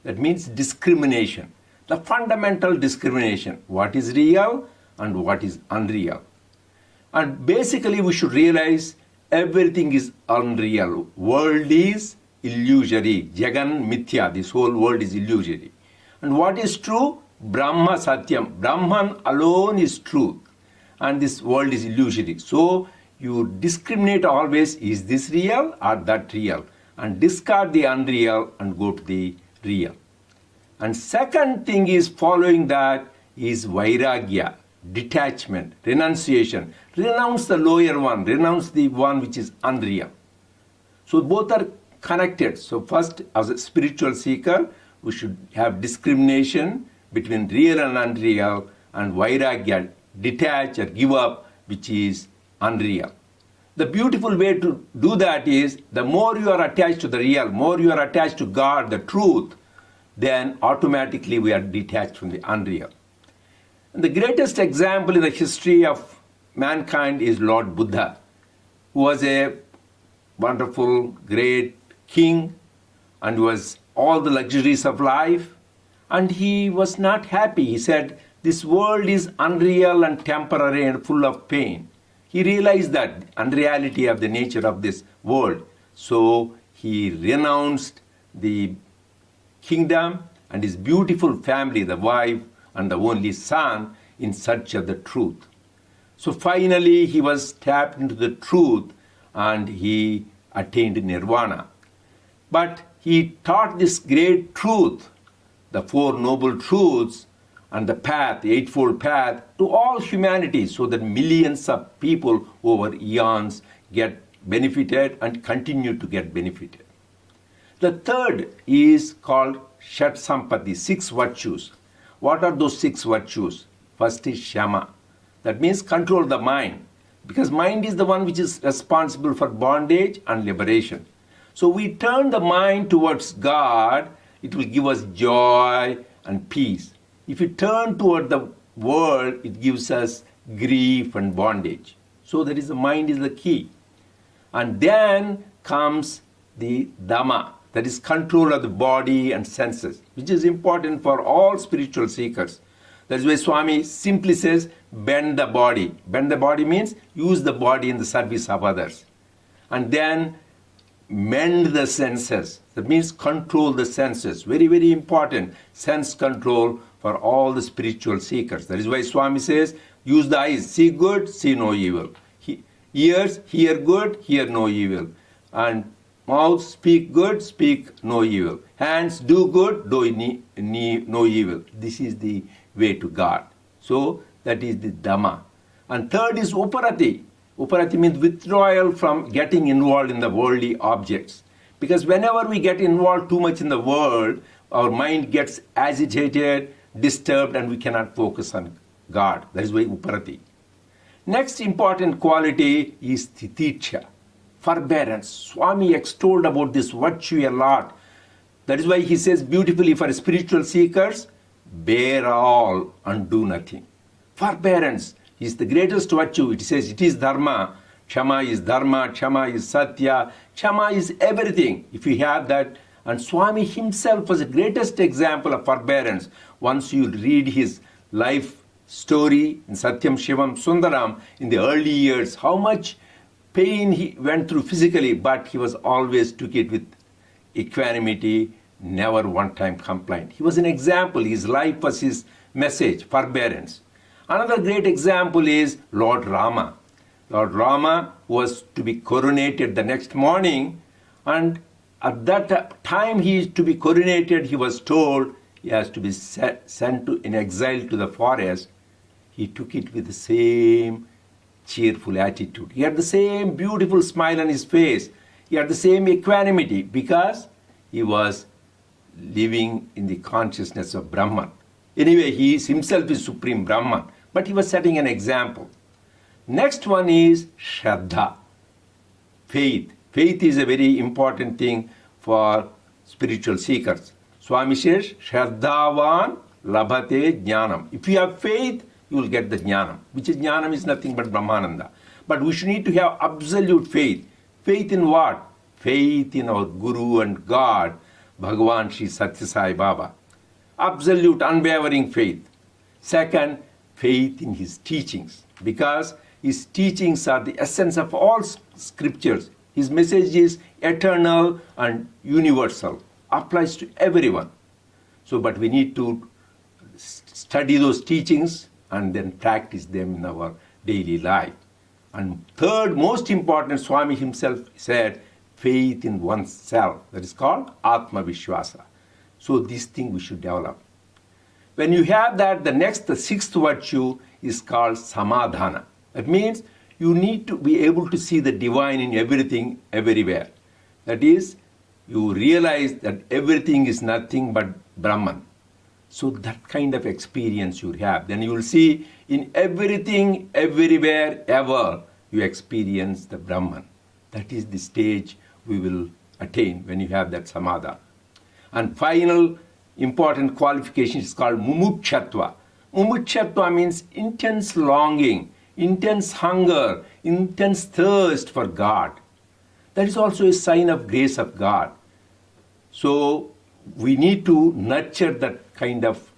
That means discrimination. The fundamental discrimination. What is real and what is unreal. And basically we should realize everything is unreal. World is illusory. Jagan Mithya. This whole world is illusory. And what is true? Brahma Satyam. Brahman alone is truth. And this world is illusory. So you discriminate always, is this real or that real? And discard the unreal and go to the real. And second thing is following that is Vairagya. Detachment, renunciation. Renounce the lower one, renounce the one which is unreal. So both are connected. So first, as a spiritual seeker, we should have discrimination between real and unreal, and Vairagya, detach or give up, which is unreal. The beautiful way to do that is, the more you are attached to the real, more you are attached to God, the truth, then automatically we are detached from the unreal. And the greatest example in the history of mankind is Lord Buddha, who was a wonderful, great king and was all the luxuries of life. And he was not happy. He said, this world is unreal and temporary and full of pain. He realized that unreality of the nature of this world. So he renounced the kingdom and his beautiful family, the wife and the only son, in search of the truth. So finally he was tapped into the truth and he attained nirvana. But he taught this great truth the Four Noble Truths and the path, the Eightfold Path, to all humanity so that millions of people over eons get benefited and continue to get benefited. The third is called Shat Sampati, 6 virtues. What are those 6 virtues? First is Shama. That means control the mind, because mind is the one which is responsible for bondage and liberation. So we turn the mind towards God, it will give us joy and peace. If we turn toward the world, it gives us grief and bondage. So that is, the mind is the key. And then comes the Dhamma, that is control of the body and senses, which is important for all spiritual seekers. That is why Swami simply says, bend the body. Bend the body means use the body in the service of others. And then mend the senses. That means control the senses. Very, very important. Sense control for all the spiritual seekers. That is why Swami says, use the eyes. See good, see no evil. Ears, hear good, hear no evil. And mouth, speak good, speak no evil. Hands, do good, do no evil. This is the way to God. So that is the Dhamma. And third is Uparati. Uparati means withdrawal from getting involved in the worldly objects. Because whenever we get involved too much in the world, our mind gets agitated, disturbed, and we cannot focus on God. That is why Uparati. Next important quality is Titiksha, forbearance. Swami extolled about this virtue a lot. That is why he says beautifully for spiritual seekers, bear all and do nothing. Forbearance is the greatest virtue. It says it is Dharma. Kshama is Dharma, Kshama is Satya, Kshama is everything. If you have that, and Swami himself was the greatest example of forbearance. Once you read his life story in Satyam Shivam Sundaram in the early years, how much pain he went through physically, but he was always took it with equanimity, never one time complained. He was an example. His life was his message, forbearance. Another great example is Lord Rama. Lord Rama was to be coronated the next morning, and at that time he is to be coronated, he was told he has to be sent in exile to the forest. He took it with the same cheerful attitude. He had the same beautiful smile on his face. He had the same equanimity because he was living in the consciousness of Brahman. Anyway, he himself is Supreme Brahman, but he was setting an example. Next one is Shraddha, faith. Faith is a very important thing for spiritual seekers. Swami says, Shraddhavan labhate jnanam. If you have faith, you will get the jnanam, which is jnanam is nothing but Brahmananda. But we should need to have absolute faith. Faith in what? Faith in our Guru and God, Bhagawan Sri Sathya Sai Baba. Absolute, unwavering faith. Second, faith in his teachings, because his teachings are the essence of all scriptures. His message is eternal and universal, applies to everyone. So, but we need to study those teachings and then practice them in our daily life. And third, most important, Swami himself said, faith in oneself. That is called Atma Vishwasa. So this thing we should develop. When you have that, the sixth virtue is called Samadhana. That means you need to be able to see the divine in everything, everywhere. That is, you realize that everything is nothing but Brahman. So that kind of experience you have. Then you will see in everything, everywhere, ever, you experience the Brahman. That is the stage we will attain when you have that samadha. And final important qualification is called mumukshvatva. Mumukshvatva means intense longing, intense hunger, intense thirst for God. That is also a sign of grace of God. So we need to nurture that kind of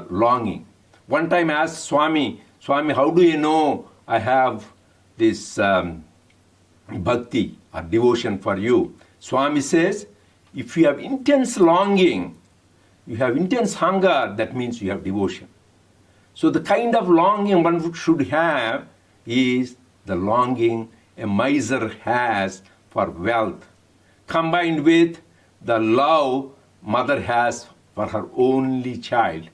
longing. One time I asked Swami, how do you know I have this bhakti or devotion for you? Swami says, if you have intense longing, you have intense hunger, that means you have devotion. So the kind of longing one should have is the longing a miser has for wealth, combined with the love mother has for her only child,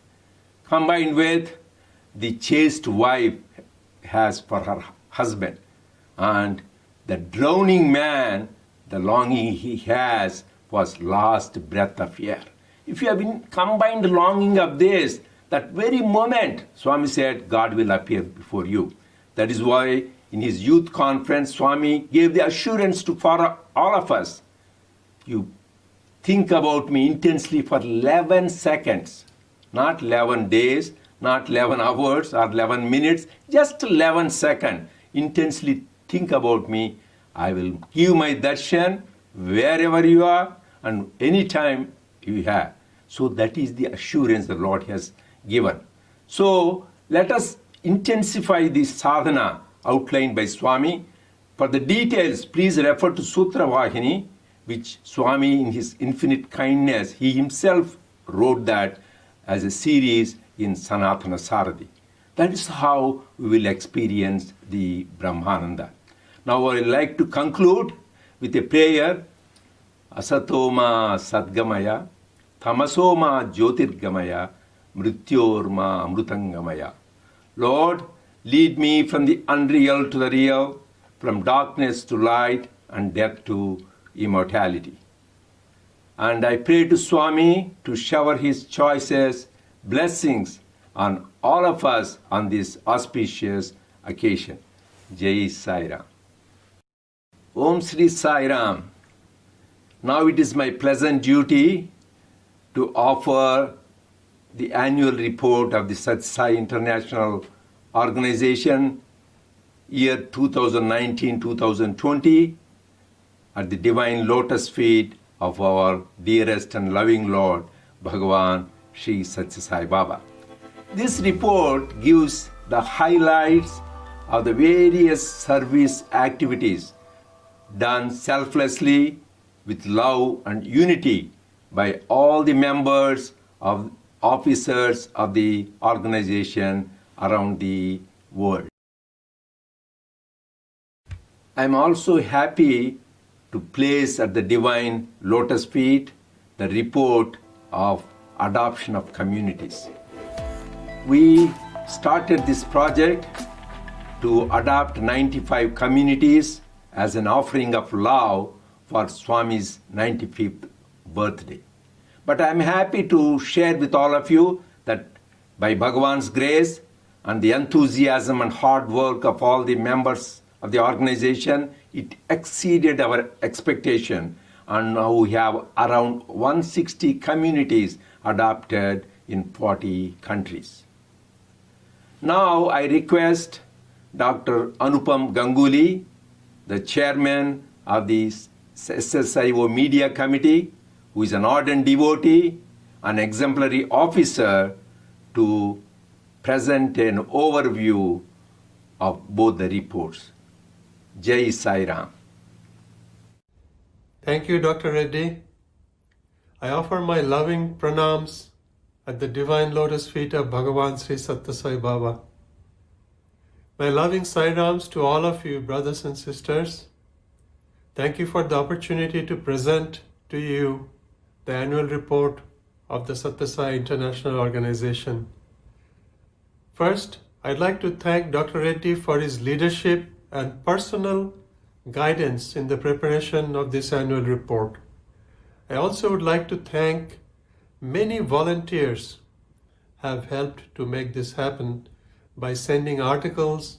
combined with the chaste wife has for her husband, and the drowning man, the longing he has was last breath of air. If you have been combined longing of this, that very moment, Swami said, God will appear before you. That is why in his youth conference, Swami gave the assurance for all of us. You think about me intensely for 11 seconds, not 11 days, not 11 hours or 11 minutes, just 11 seconds. Intensely think about me. I will give my darshan wherever you are and anytime you have. So that is the assurance the Lord has given. So let us intensify this sadhana outlined by Swami. For the details, please refer to Sutra Vahini, which Swami in his infinite kindness, he himself wrote that as a series in Sanatana Saradi. That is how we will experience the Brahmananda. Now I would like to conclude with a prayer. Asatoma Sadgamaya, Tamasoma Jyotirgamaya, Mrityorma Amrutangamaya. Lord, lead me from the unreal to the real, from darkness to light and death to immortality. And I pray to Swami to shower his choices, blessings on all of us on this auspicious occasion. Jai Sai Ram. Om Sri Sai Ram. Now it is my pleasant duty to offer the annual report of the Sathya Sai International Organization year 2019-2020 at the divine lotus feet of our dearest and loving Lord, Bhagawan, Sri Sathya Sai Baba. This report gives the highlights of the various service activities done selflessly with love and unity by all the members of officers of the organization around the world. I am also happy to place at the divine lotus feet the report of adoption of communities. We started this project to adopt 95 communities as an offering of love for Swami's 95th birthday. But I am happy to share with all of you that by Bhagavan's grace and the enthusiasm and hard work of all the members of the organization, it exceeded our expectation, and now we have around 160 communities adopted in 40 countries. Now I request Dr. Anupam Ganguly, the chairman of the SSIO Media Committee, who is an ardent devotee, an exemplary officer, to present an overview of both the reports. Jai Sai Ram. Thank you, Dr. Reddy. I offer my loving pranams at the divine lotus feet of Bhagavan Sri Sathya Sai Baba. My loving Sai Rams to all of you, brothers and sisters. Thank you for the opportunity to present to you the annual report of the Sathya Sai International Organization. First, I'd like to thank Dr. Reddy for his leadership and personal guidance in the preparation of this annual report. I also would like to thank many volunteers who have helped to make this happen by sending articles,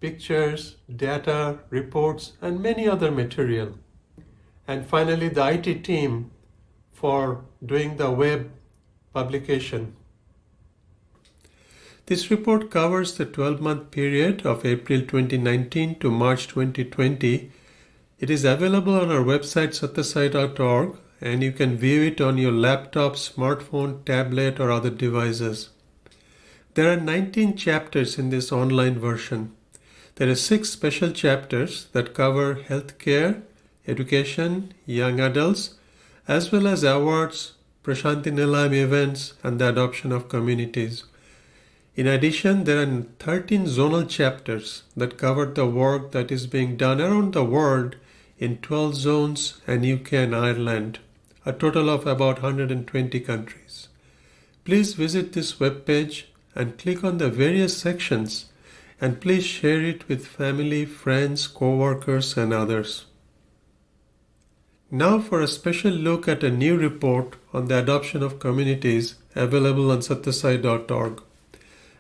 pictures, data, reports, and many other material. And finally, the IT team for doing the web publication. This report covers the 12-month period of April 2019 to March 2020. It is available on our website sathya-sai.org, and you can view it on your laptop, smartphone, tablet, or other devices. There are 19 chapters in this online version. There are 6 special chapters that cover healthcare, education, young adults, as well as awards, Prasanthi Nilayam events, and the adoption of communities. In addition, there are 13 zonal chapters that cover the work that is being done around the world in 12 zones and UK and Ireland, a total of about 120 countries. Please visit this webpage and click on the various sections, and please share it with family, friends, co-workers and others. Now for a special look at a new report on the adoption of communities available on sathyasai.org.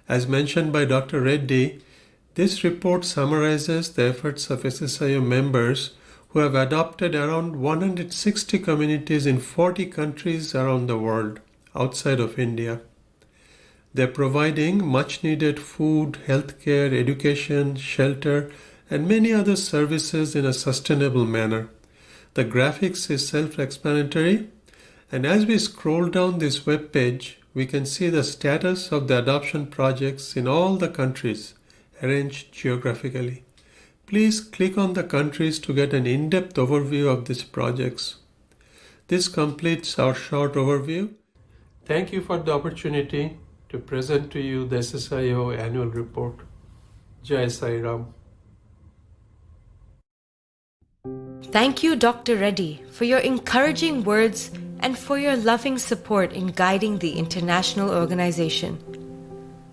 As mentioned by Dr. Reddy, this report summarizes the efforts of SSIO members who have adopted around 160 communities in 40 countries around the world outside of India. They're providing much needed food, healthcare, education, shelter, and many other services in a sustainable manner. The graphics is self-explanatory, and as we scroll down this web page, we can see the status of the adoption projects in all the countries, arranged geographically. Please click on the countries to get an in-depth overview of these projects. This completes our short overview. Thank you for the opportunity to present to you the SSIO annual report. Jai Sai Ram. Thank you, Dr. Reddy, for your encouraging words and for your loving support in guiding the international organization.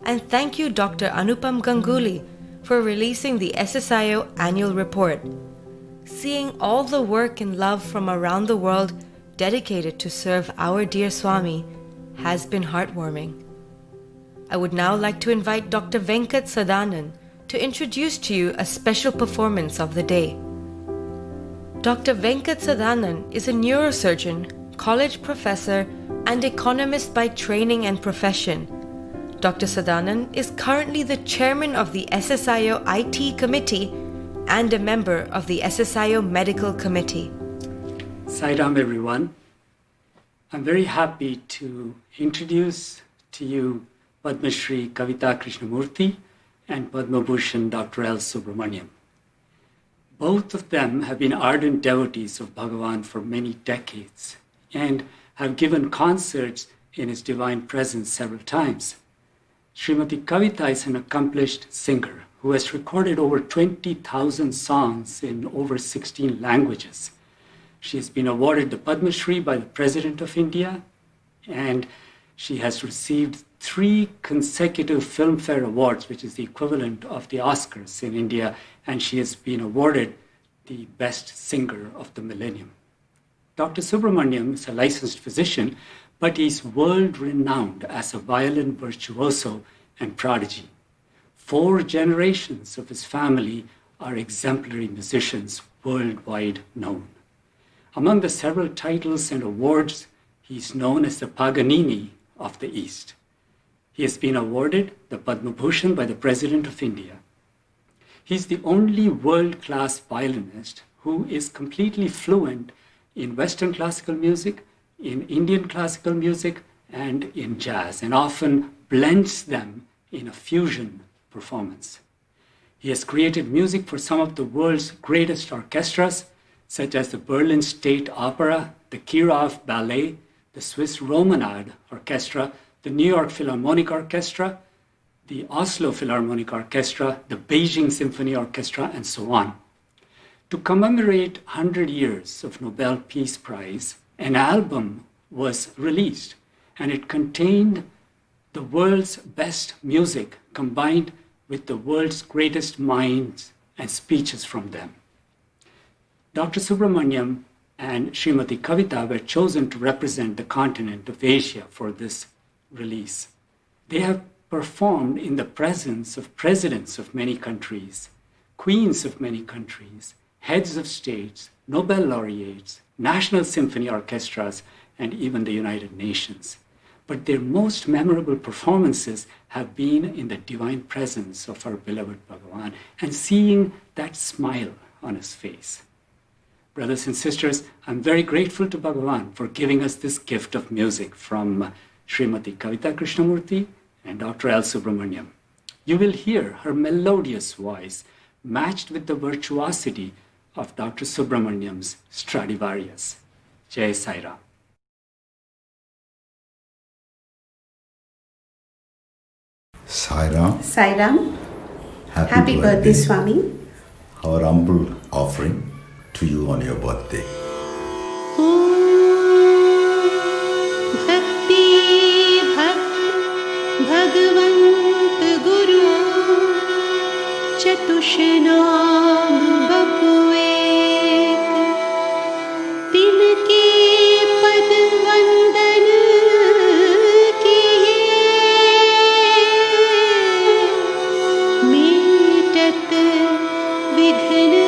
And thank you, Dr. Anupam Ganguly, for releasing the SSIO annual report. Seeing all the work and love from around the world dedicated to serve our dear Swami has been heartwarming. I would now like to invite Dr. Venkat Sadanan to introduce to you a special performance of the day. Dr. Venkat Sadanan is a neurosurgeon, college professor, and economist by training and profession. Dr. Sadanan is currently the chairman of the SSIO IT Committee and a member of the SSIO Medical Committee. Sai Ram, everyone. I'm very happy to introduce to you Padma Shri Kavita Krishnamurthy and Padma Bhushan Dr. L. Subramaniam. Both of them have been ardent devotees of Bhagawan for many decades and have given concerts in his divine presence several times. Srimati Kavita is an accomplished singer who has recorded over 20,000 songs in over 16 languages. She has been awarded the Padma Shri by the President of India, and she has received 3 consecutive Filmfare Awards, which is the equivalent of the Oscars in India, and she has been awarded the Best Singer of the Millennium. Dr. Subramaniam is a licensed physician, but he's world-renowned as a violin virtuoso and prodigy. 4 generations of his family are exemplary musicians worldwide known. Among the several titles and awards, he's known as the Paganini of the East. He has been awarded the Padma Bhushan by the President of India. He's the only world-class violinist who is completely fluent in Western classical music, in Indian classical music, and in jazz, and often blends them in a fusion performance. He has created music for some of the world's greatest orchestras, such as the Berlin State Opera, the Kirov Ballet, the Swiss Romanade Orchestra, the New York Philharmonic Orchestra, the Oslo Philharmonic Orchestra, the Beijing Symphony Orchestra, and so on. To commemorate 100 years of Nobel Peace Prize, an album was released, and it contained the world's best music combined with the world's greatest minds and speeches from them. Dr. Subramaniam and Srimati Kavita were chosen to represent the continent of Asia for this release. They have performed in the presence of presidents of many countries, queens of many countries, heads of states, Nobel laureates, national symphony orchestras, and even the United Nations. But their most memorable performances have been in the divine presence of our beloved Bhagawan and seeing that smile on his face. Brothers and sisters, I'm very grateful to Bhagawan for giving us this gift of music from Srimati Kavita Krishnamurthy and Dr. L. Subramaniam. You will hear her melodious voice matched with the virtuosity of Dr. Subramaniam's Stradivarius. Jai Sai Ram. Sai Ram. Sai Ram. Happy birthday, Swami. Our humble offering to you on your birthday. Bhakti, bhakti. भगवंत गुरु चतुषनाम बपुए तिनके पद वंदन किए मीटत विघ्न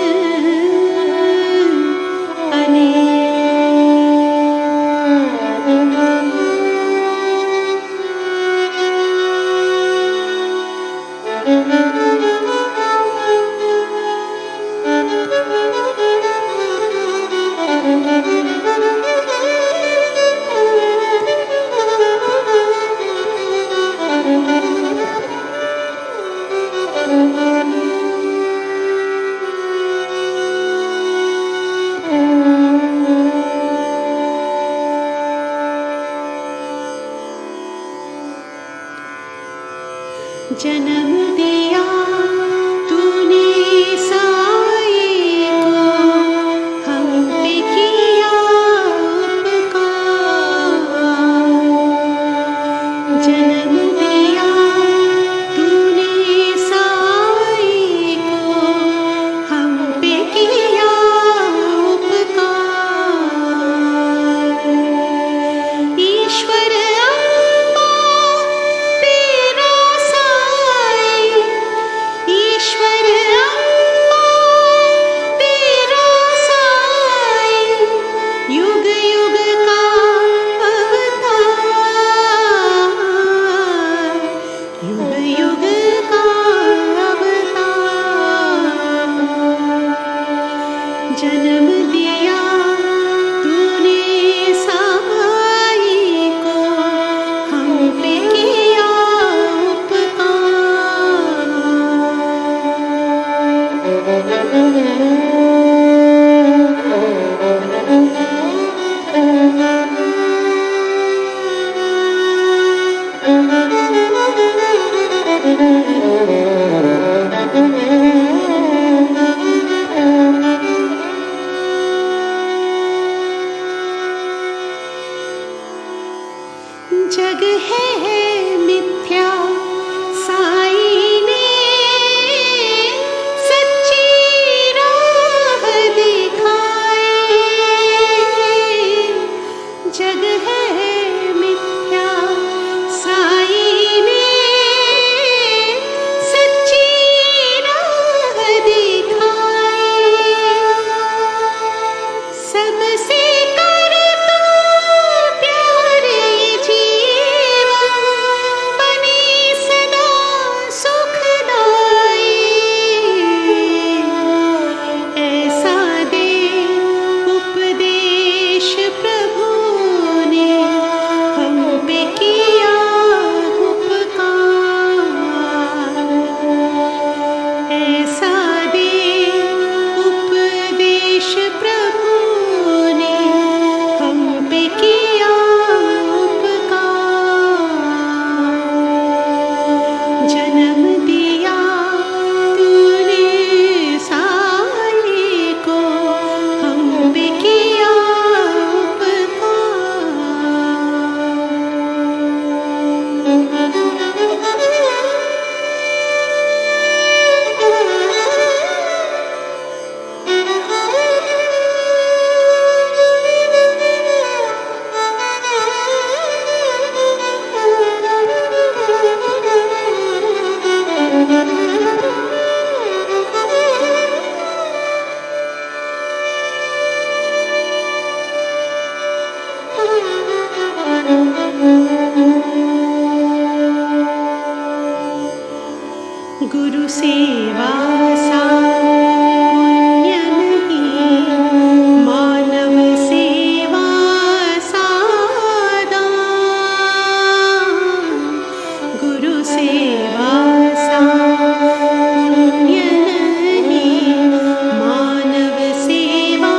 जन्म दिया तूने साई को हम पे किया उपकार जन्म दिया तूने साई को हम पे किया उपकार ईश्वर जन्म दिया तूने साई को हम पे किया जग है मिथ्या साई ने सच्ची राह दिखाई जग है मिथ्या साई ने सच्ची राह दिखाई सबसे गुरु सेवा सा पुण्य नहीं मानव सेवा सादान गुरु सेवा सा पुण्य नहीं मानव सेवा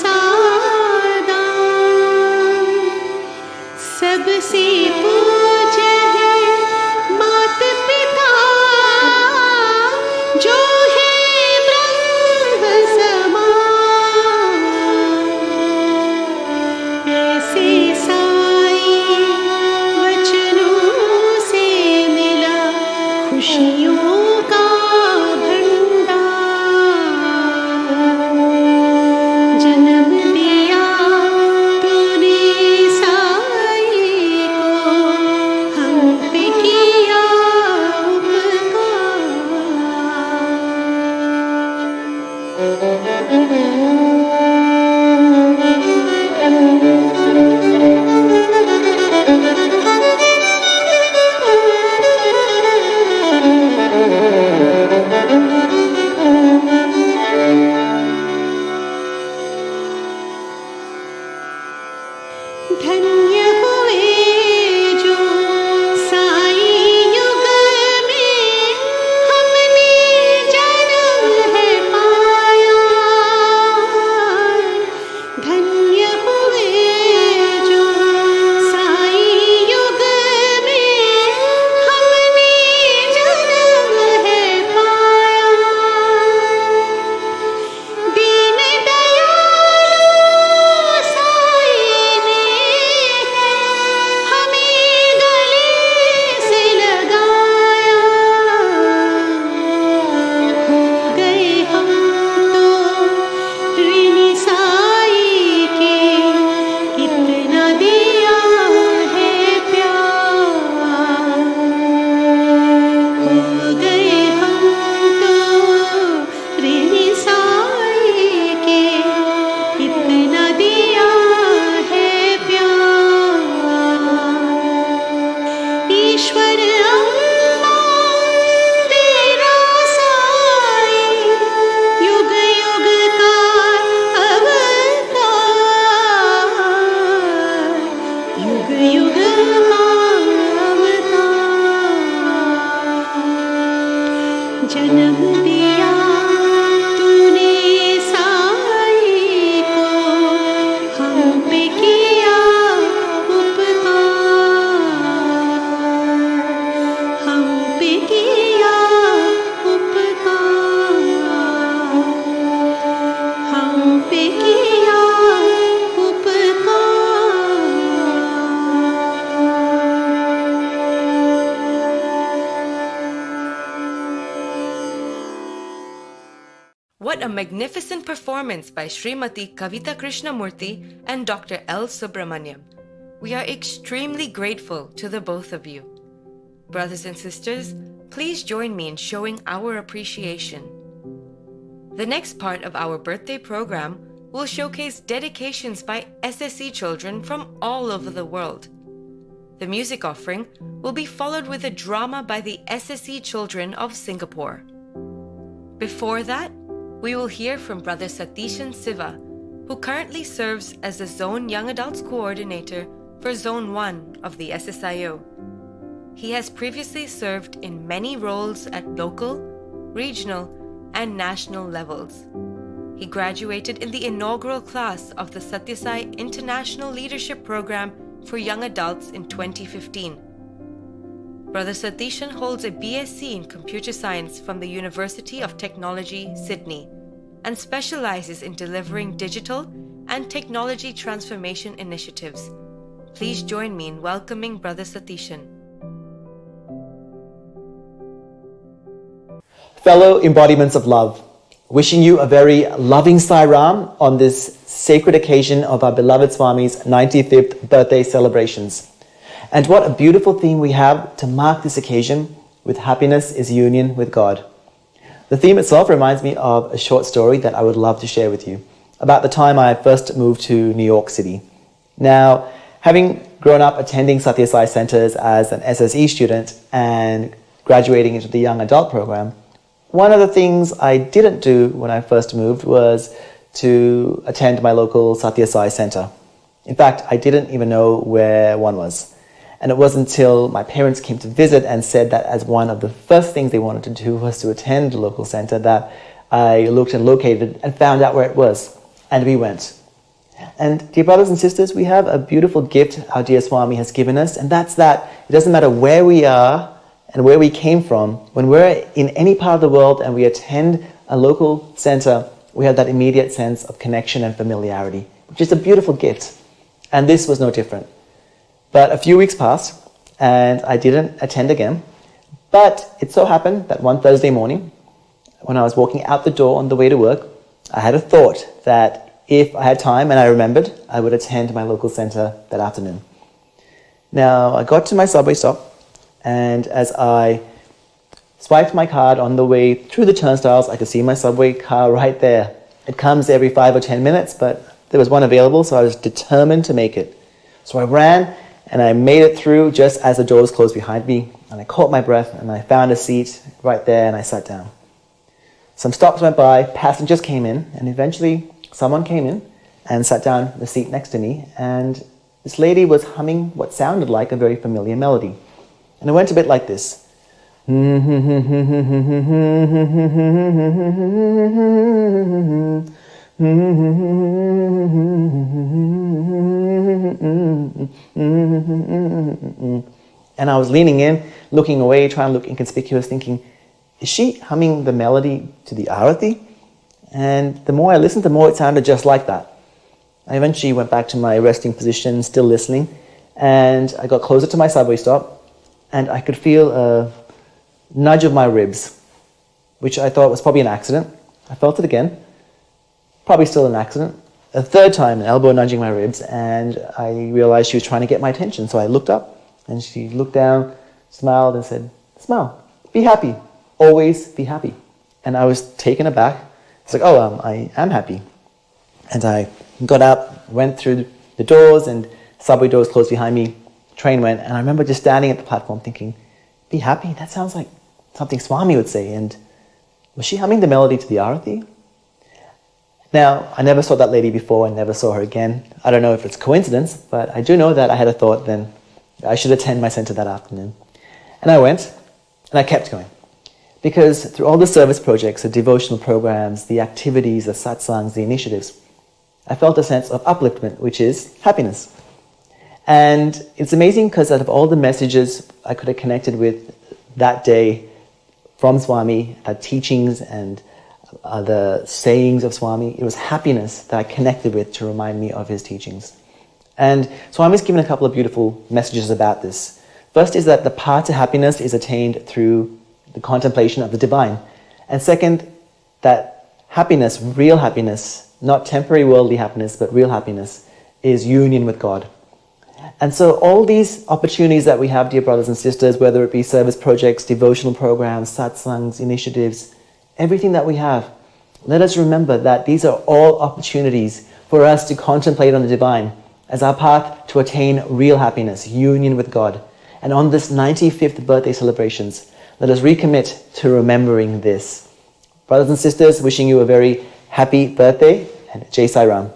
सादान सबसे पूज्य है मात पिता जो है ब्रह्म समान ऐसे साई वचनों से What a magnificent performance by Srimati Kavita Krishnamurthy and Dr. L. Subramaniam. We are extremely grateful to the both of you. Brothers and sisters, please join me in showing our appreciation. The next part of our birthday program will showcase dedications by SSE children from all over the world. The music offering will be followed with a drama by the SSE children of Singapore. Before that, we will hear from Brother Satishan Siva, who currently serves as the Zone Young Adults Coordinator for Zone 1 of the SSIO. He has previously served in many roles at local, regional, and national levels. He graduated in the inaugural class of the Sathya Sai International Leadership Program for Young Adults in 2015. Brother Satishan holds a BSc in Computer Science from the University of Technology, Sydney, and specializes in delivering digital and technology transformation initiatives. Please join me in welcoming Brother Satishan. Fellow embodiments of love, wishing you a very loving Sai Ram on this sacred occasion of our beloved Swami's 95th birthday celebrations. And what a beautiful theme we have to mark this occasion with happiness is union with God. The theme itself reminds me of a short story that I would love to share with you about the time I first moved to New York City. Now, having grown up attending Sathya Sai centers as an SSE student and graduating into the young adult program, one of the things I didn't do when I first moved was to attend my local Sathya Sai center. In fact, I didn't even know where one was. And it wasn't until my parents came to visit and said that as one of the first things they wanted to do was to attend the local center that I looked and located and found out where it was. And we went. And dear brothers and sisters, we have a beautiful gift our dear Swami has given us, and that's that it doesn't matter where we are and where we came from. When we're in any part of the world and we attend a local center, we have that immediate sense of connection and familiarity, which is a beautiful gift. And this was no different. But a few weeks passed and I didn't attend again. But it so happened that one Thursday morning, when I was walking out the door on the way to work, I had a thought that if I had time and I remembered, I would attend my local center that afternoon. Now, I got to my subway stop, and as I swiped my card on the way through the turnstiles, I could see my subway car right there. It comes every 5 or 10 minutes, but there was one available, so I was determined to make it. So I ran, and I made it through just as the doors closed behind me, and I caught my breath, and I found a seat right there, and I sat down. Some stops went by, passengers came in, and eventually someone came in and sat down in the seat next to me, and this lady was humming what sounded like a very familiar melody. And it went a bit like this. And I was leaning in, looking away, trying to look inconspicuous, thinking, is she humming the melody to the Arati? And the more I listened, the more it sounded just like that. I eventually went back to my resting position, still listening, and I got closer to my subway stop, and I could feel a nudge of my ribs, which I thought was probably an accident. I felt it again, probably still an accident. A third time, an elbow nudging my ribs, and I realized she was trying to get my attention. So I looked up, and she looked down, smiled, and said, "Smile, be happy, always be happy." And I was taken aback. It's like, I am happy. And I got out, went through the doors, and subway doors closed behind me. Train went, and I remember just standing at the platform thinking, be happy? That sounds like something Swami would say. And was she humming the melody to the Arati? Now, I never saw that lady before, I never saw her again. I don't know if it's coincidence, but I do know that I had a thought then I should attend my center that afternoon. And I went, and I kept going. Because through all the service projects, the devotional programs, the activities, the satsangs, the initiatives, I felt a sense of upliftment, which is happiness. And it's amazing because out of all the messages I could have connected with that day from Swami, the teachings and the sayings of Swami, it was happiness that I connected with to remind me of his teachings. And Swami's given a couple of beautiful messages about this. First is that the path to happiness is attained through the contemplation of the divine. And second, that happiness, real happiness, not temporary worldly happiness, but real happiness, is union with God. And so all these opportunities that we have, dear brothers and sisters, whether it be service projects, devotional programs, satsangs, initiatives, everything that we have, let us remember that these are all opportunities for us to contemplate on the divine as our path to attain real happiness, union with God. And on this 95th birthday celebrations, let us recommit to remembering this. Brothers and sisters, wishing you a very happy birthday, and Jai Sai Ram.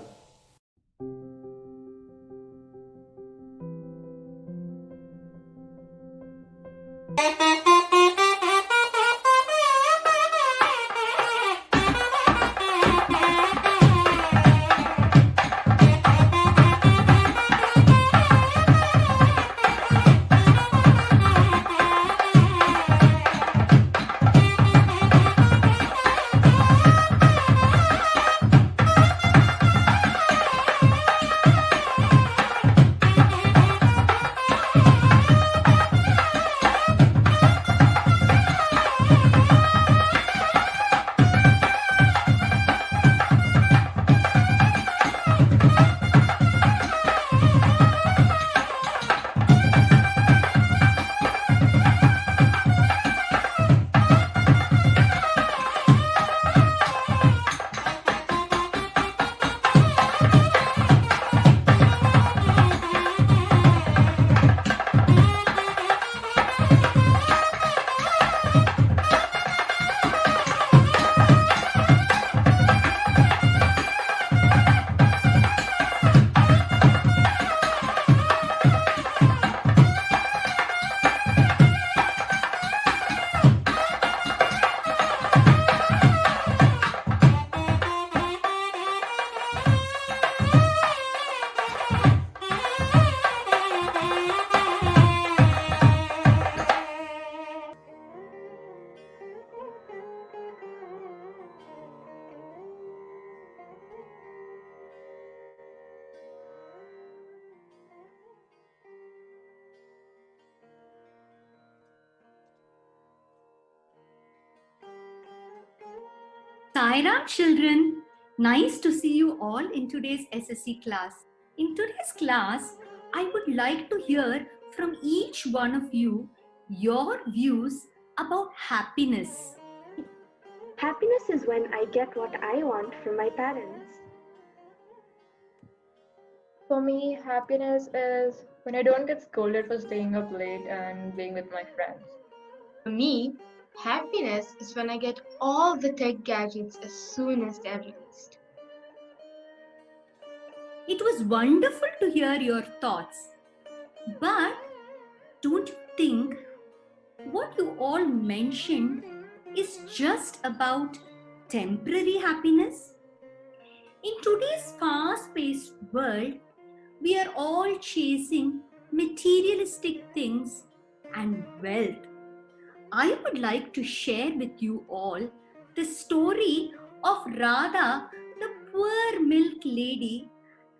Sai Ram, children. Nice to see you all in today's SSC class. In today's class, I would like to hear from each one of you your views about happiness. Happiness is when I get what I want from my parents. For me, happiness is when I don't get scolded for staying up late and being with my friends. For me, happiness is when I get all the tech gadgets as soon as they're released. It was wonderful to hear your thoughts. But don't you think what you all mentioned is just about temporary happiness? In today's fast-paced world, we are all chasing materialistic things and wealth. I would like to share with you all the story of Radha, the poor milk lady,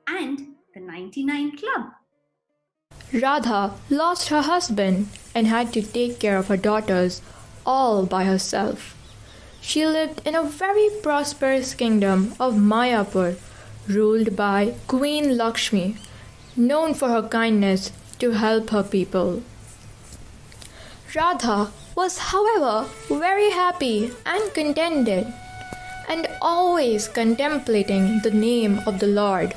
and the 99 Club. Radha lost her husband and had to take care of her daughters all by herself. She lived in a very prosperous kingdom of Mayapur, ruled by Queen Lakshmi, known for her kindness to help her people. Radha was, however, very happy and contented, and always contemplating the name of the Lord.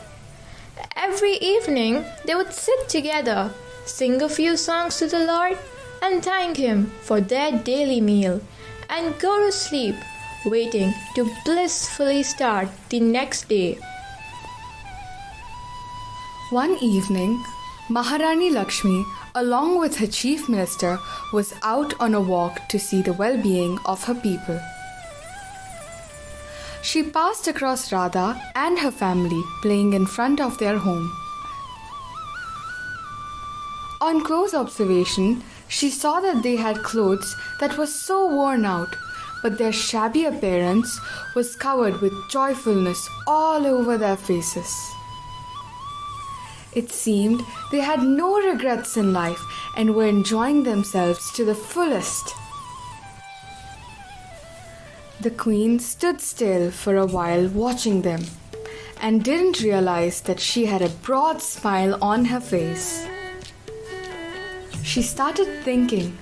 Every evening they would sit together, sing a few songs to the Lord, and thank Him for their daily meal, and go to sleep, waiting to blissfully start the next day. One evening, Maharani Lakshmi, along with her chief minister, was out on a walk to see the well-being of her people. She passed across Radha and her family playing in front of their home. On close observation, she saw that they had clothes that were so worn out, but their shabby appearance was covered with joyfulness all over their faces. It seemed they had no regrets in life and were enjoying themselves to the fullest. The queen stood still for a while watching them and didn't realize that she had a broad smile on her face. She started thinking,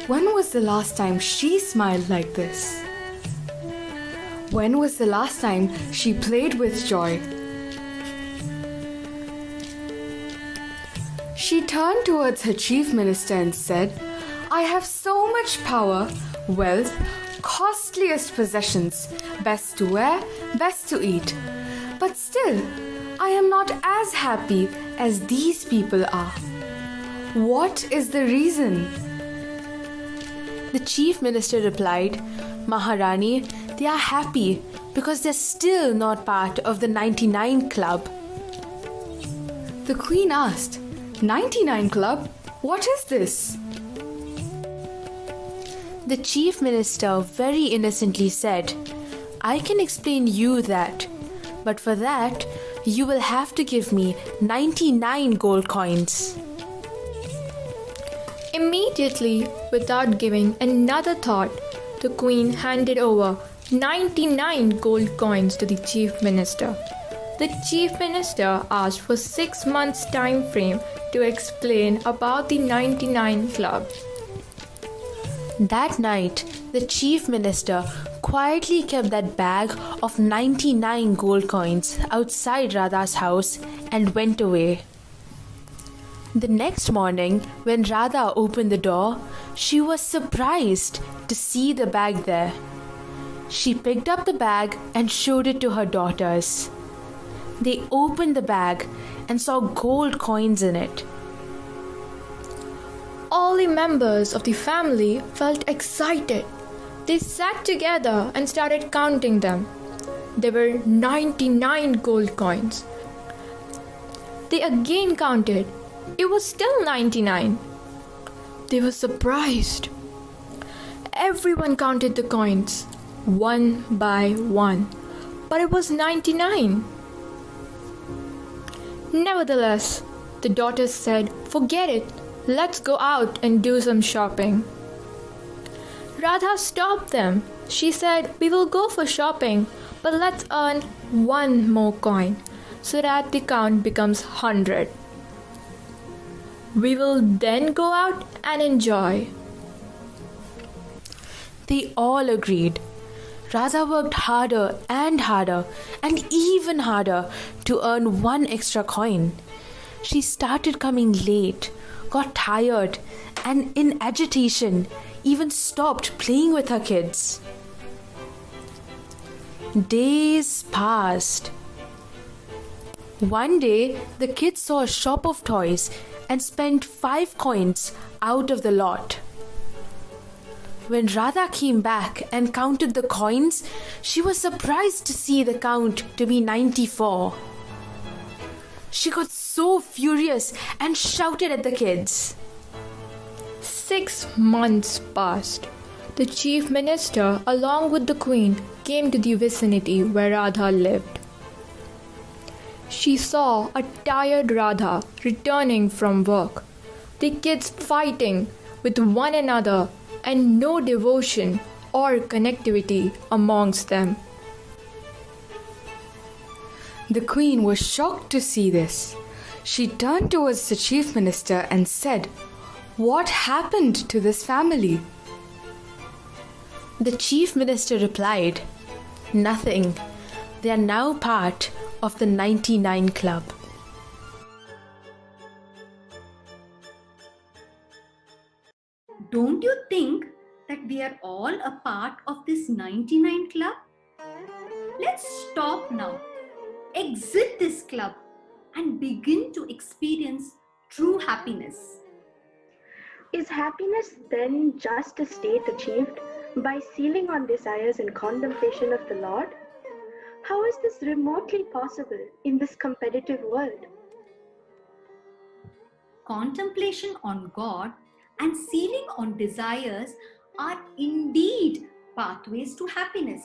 when was the last time she smiled like this? When was the last time she played with joy? She turned towards her chief minister and said, I have so much power, wealth, costliest possessions, best to wear, best to eat. But still, I am not as happy as these people are. What is the reason? The chief minister replied, Maharani, they are happy because they're still not part of the 99 Club. The queen asked, 99 Club? What is this? The chief minister very innocently said, I can explain you that, but for that, you will have to give me 99 gold coins. Immediately, without giving another thought, the queen handed over 99 gold coins to the chief minister. The chief minister asked for 6 months' time frame to explain about the 99 Club. That night, the chief minister quietly kept that bag of 99 gold coins outside Radha's house and went away. The next morning, when Radha opened the door, she was surprised to see the bag there. She picked up the bag and showed it to her daughters. They opened the bag and saw gold coins in it. All the members of the family felt excited. They sat together and started counting them. There were 99 gold coins. They again counted. It was still 99. They were surprised. Everyone counted the coins, one by one, but it was 99. Nevertheless, the daughters said, forget it. Let's go out and do some shopping. Radha stopped them. She said, we will go for shopping, but let's earn one more coin so that the count becomes 100. We will then go out and enjoy. They all agreed. Radha worked harder and even harder to earn one extra coin. She started coming late, got tired, and in agitation, even stopped playing with her kids. Days passed. One day, the kids saw a shop of toys and spent 5 coins out of the lot. When Radha came back and counted the coins, she was surprised to see the count to be 94. She got so furious and shouted at the kids. 6 months passed. The chief minister, along with the queen, came to the vicinity where Radha lived. She saw a tired Radha returning from work, the kids fighting with one another and no devotion or connectivity amongst them. The queen was shocked to see this. She turned towards the chief minister and said, what happened to this family? The chief minister replied, nothing. They are now part of the 99 Club. Don't you think that we are all a part of this 99 Club? Let's stop now, exit this club, and begin to experience true happiness. Is happiness then just a state achieved by sealing on desires and contemplation of the Lord? How is this remotely possible in this competitive world? Contemplation on God and sealing on desires are indeed pathways to happiness.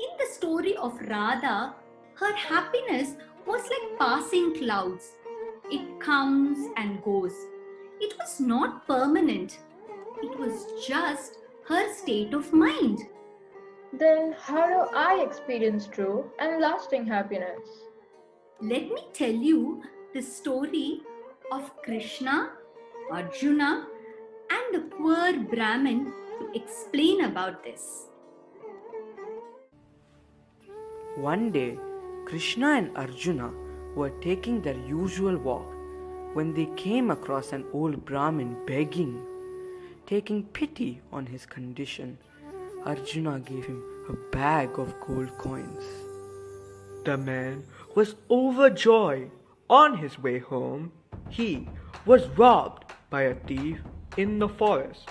In the story of Radha, her happiness was like passing clouds. It comes and goes. It was not permanent. It was just her state of mind. then how do I experience true and lasting happiness? Let me tell you the story of Krishna, Arjuna, and the poor Brahmin to explain about this. One day, Krishna and Arjuna were taking their usual walk when they came across an old Brahmin begging. Taking pity on his condition, Arjuna gave him a bag of gold coins. The man was overjoyed. On his way home, he was robbed by a thief in the forest.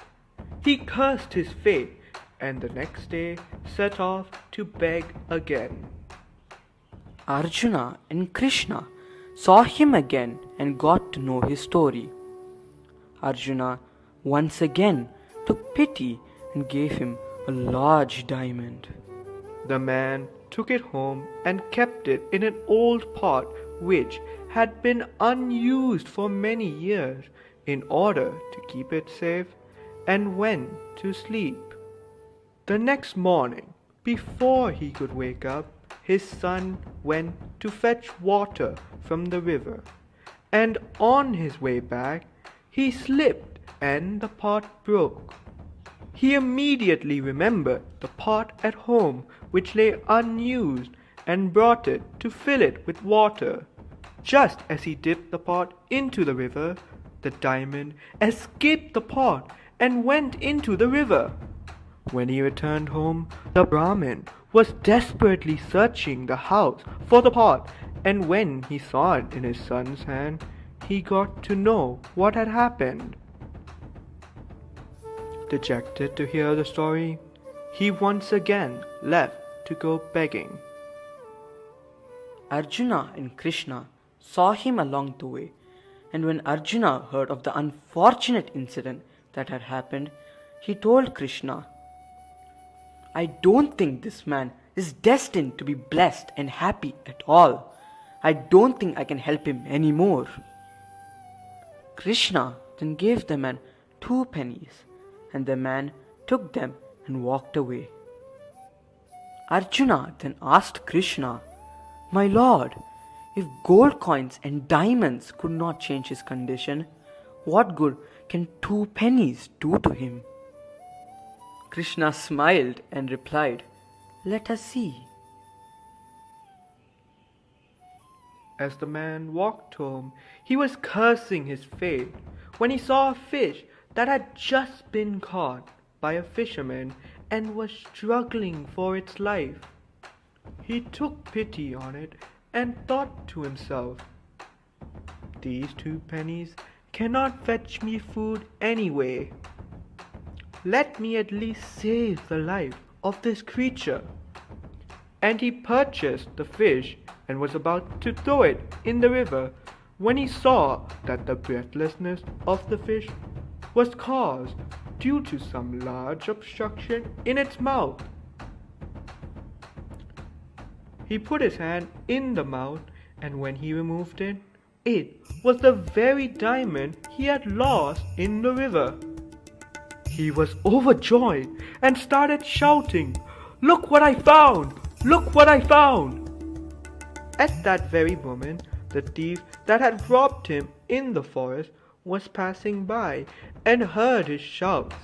He cursed his fate and the next day set off to beg again. Arjuna and Krishna saw him again and got to know his story. Arjuna once again took pity and gave him a large diamond. The man took it home and kept it in an old pot which had been unused for many years in order to keep it safe, and went to sleep. The next morning, before he could wake up, his son went to fetch water from the river, and on his way back, he slipped and the pot broke. He immediately remembered the pot at home which lay unused and brought it to fill it with water. Just as he dipped the pot into the river, the diamond escaped the pot and went into the river. When he returned home, the Brahmin was desperately searching the house for the pot, and when he saw it in his son's hand, he got to know what had happened. Dejected to hear the story, he once again left to go begging. Arjuna and Krishna saw him along the way, and when Arjuna heard of the unfortunate incident that had happened, he told Krishna, "I don't think this man is destined to be blessed and happy at all. I don't think I can help him anymore." Krishna then gave the man 2 pennies, and the man took them and walked away. Arjuna then asked Krishna, "My lord, if gold coins and diamonds could not change his condition, what good can 2 pennies do to him?" Krishna smiled and replied, "Let us see." As the man walked home, he was cursing his fate when he saw a fish that had just been caught by a fisherman and was struggling for its life. He took pity on it and thought to himself, "These 2 pennies cannot fetch me food anyway. Let me at least save the life of this creature." And he purchased the fish and was about to throw it in the river when he saw that the breathlessness of the fish was caused due to some large obstruction in its mouth. He put his hand in the mouth, and when he removed it, it was the very diamond he had lost in the river. He was overjoyed and started shouting, "Look what I found! Look what I found!" At that very moment, the thief that had robbed him in the forest was passing by and heard his shouts.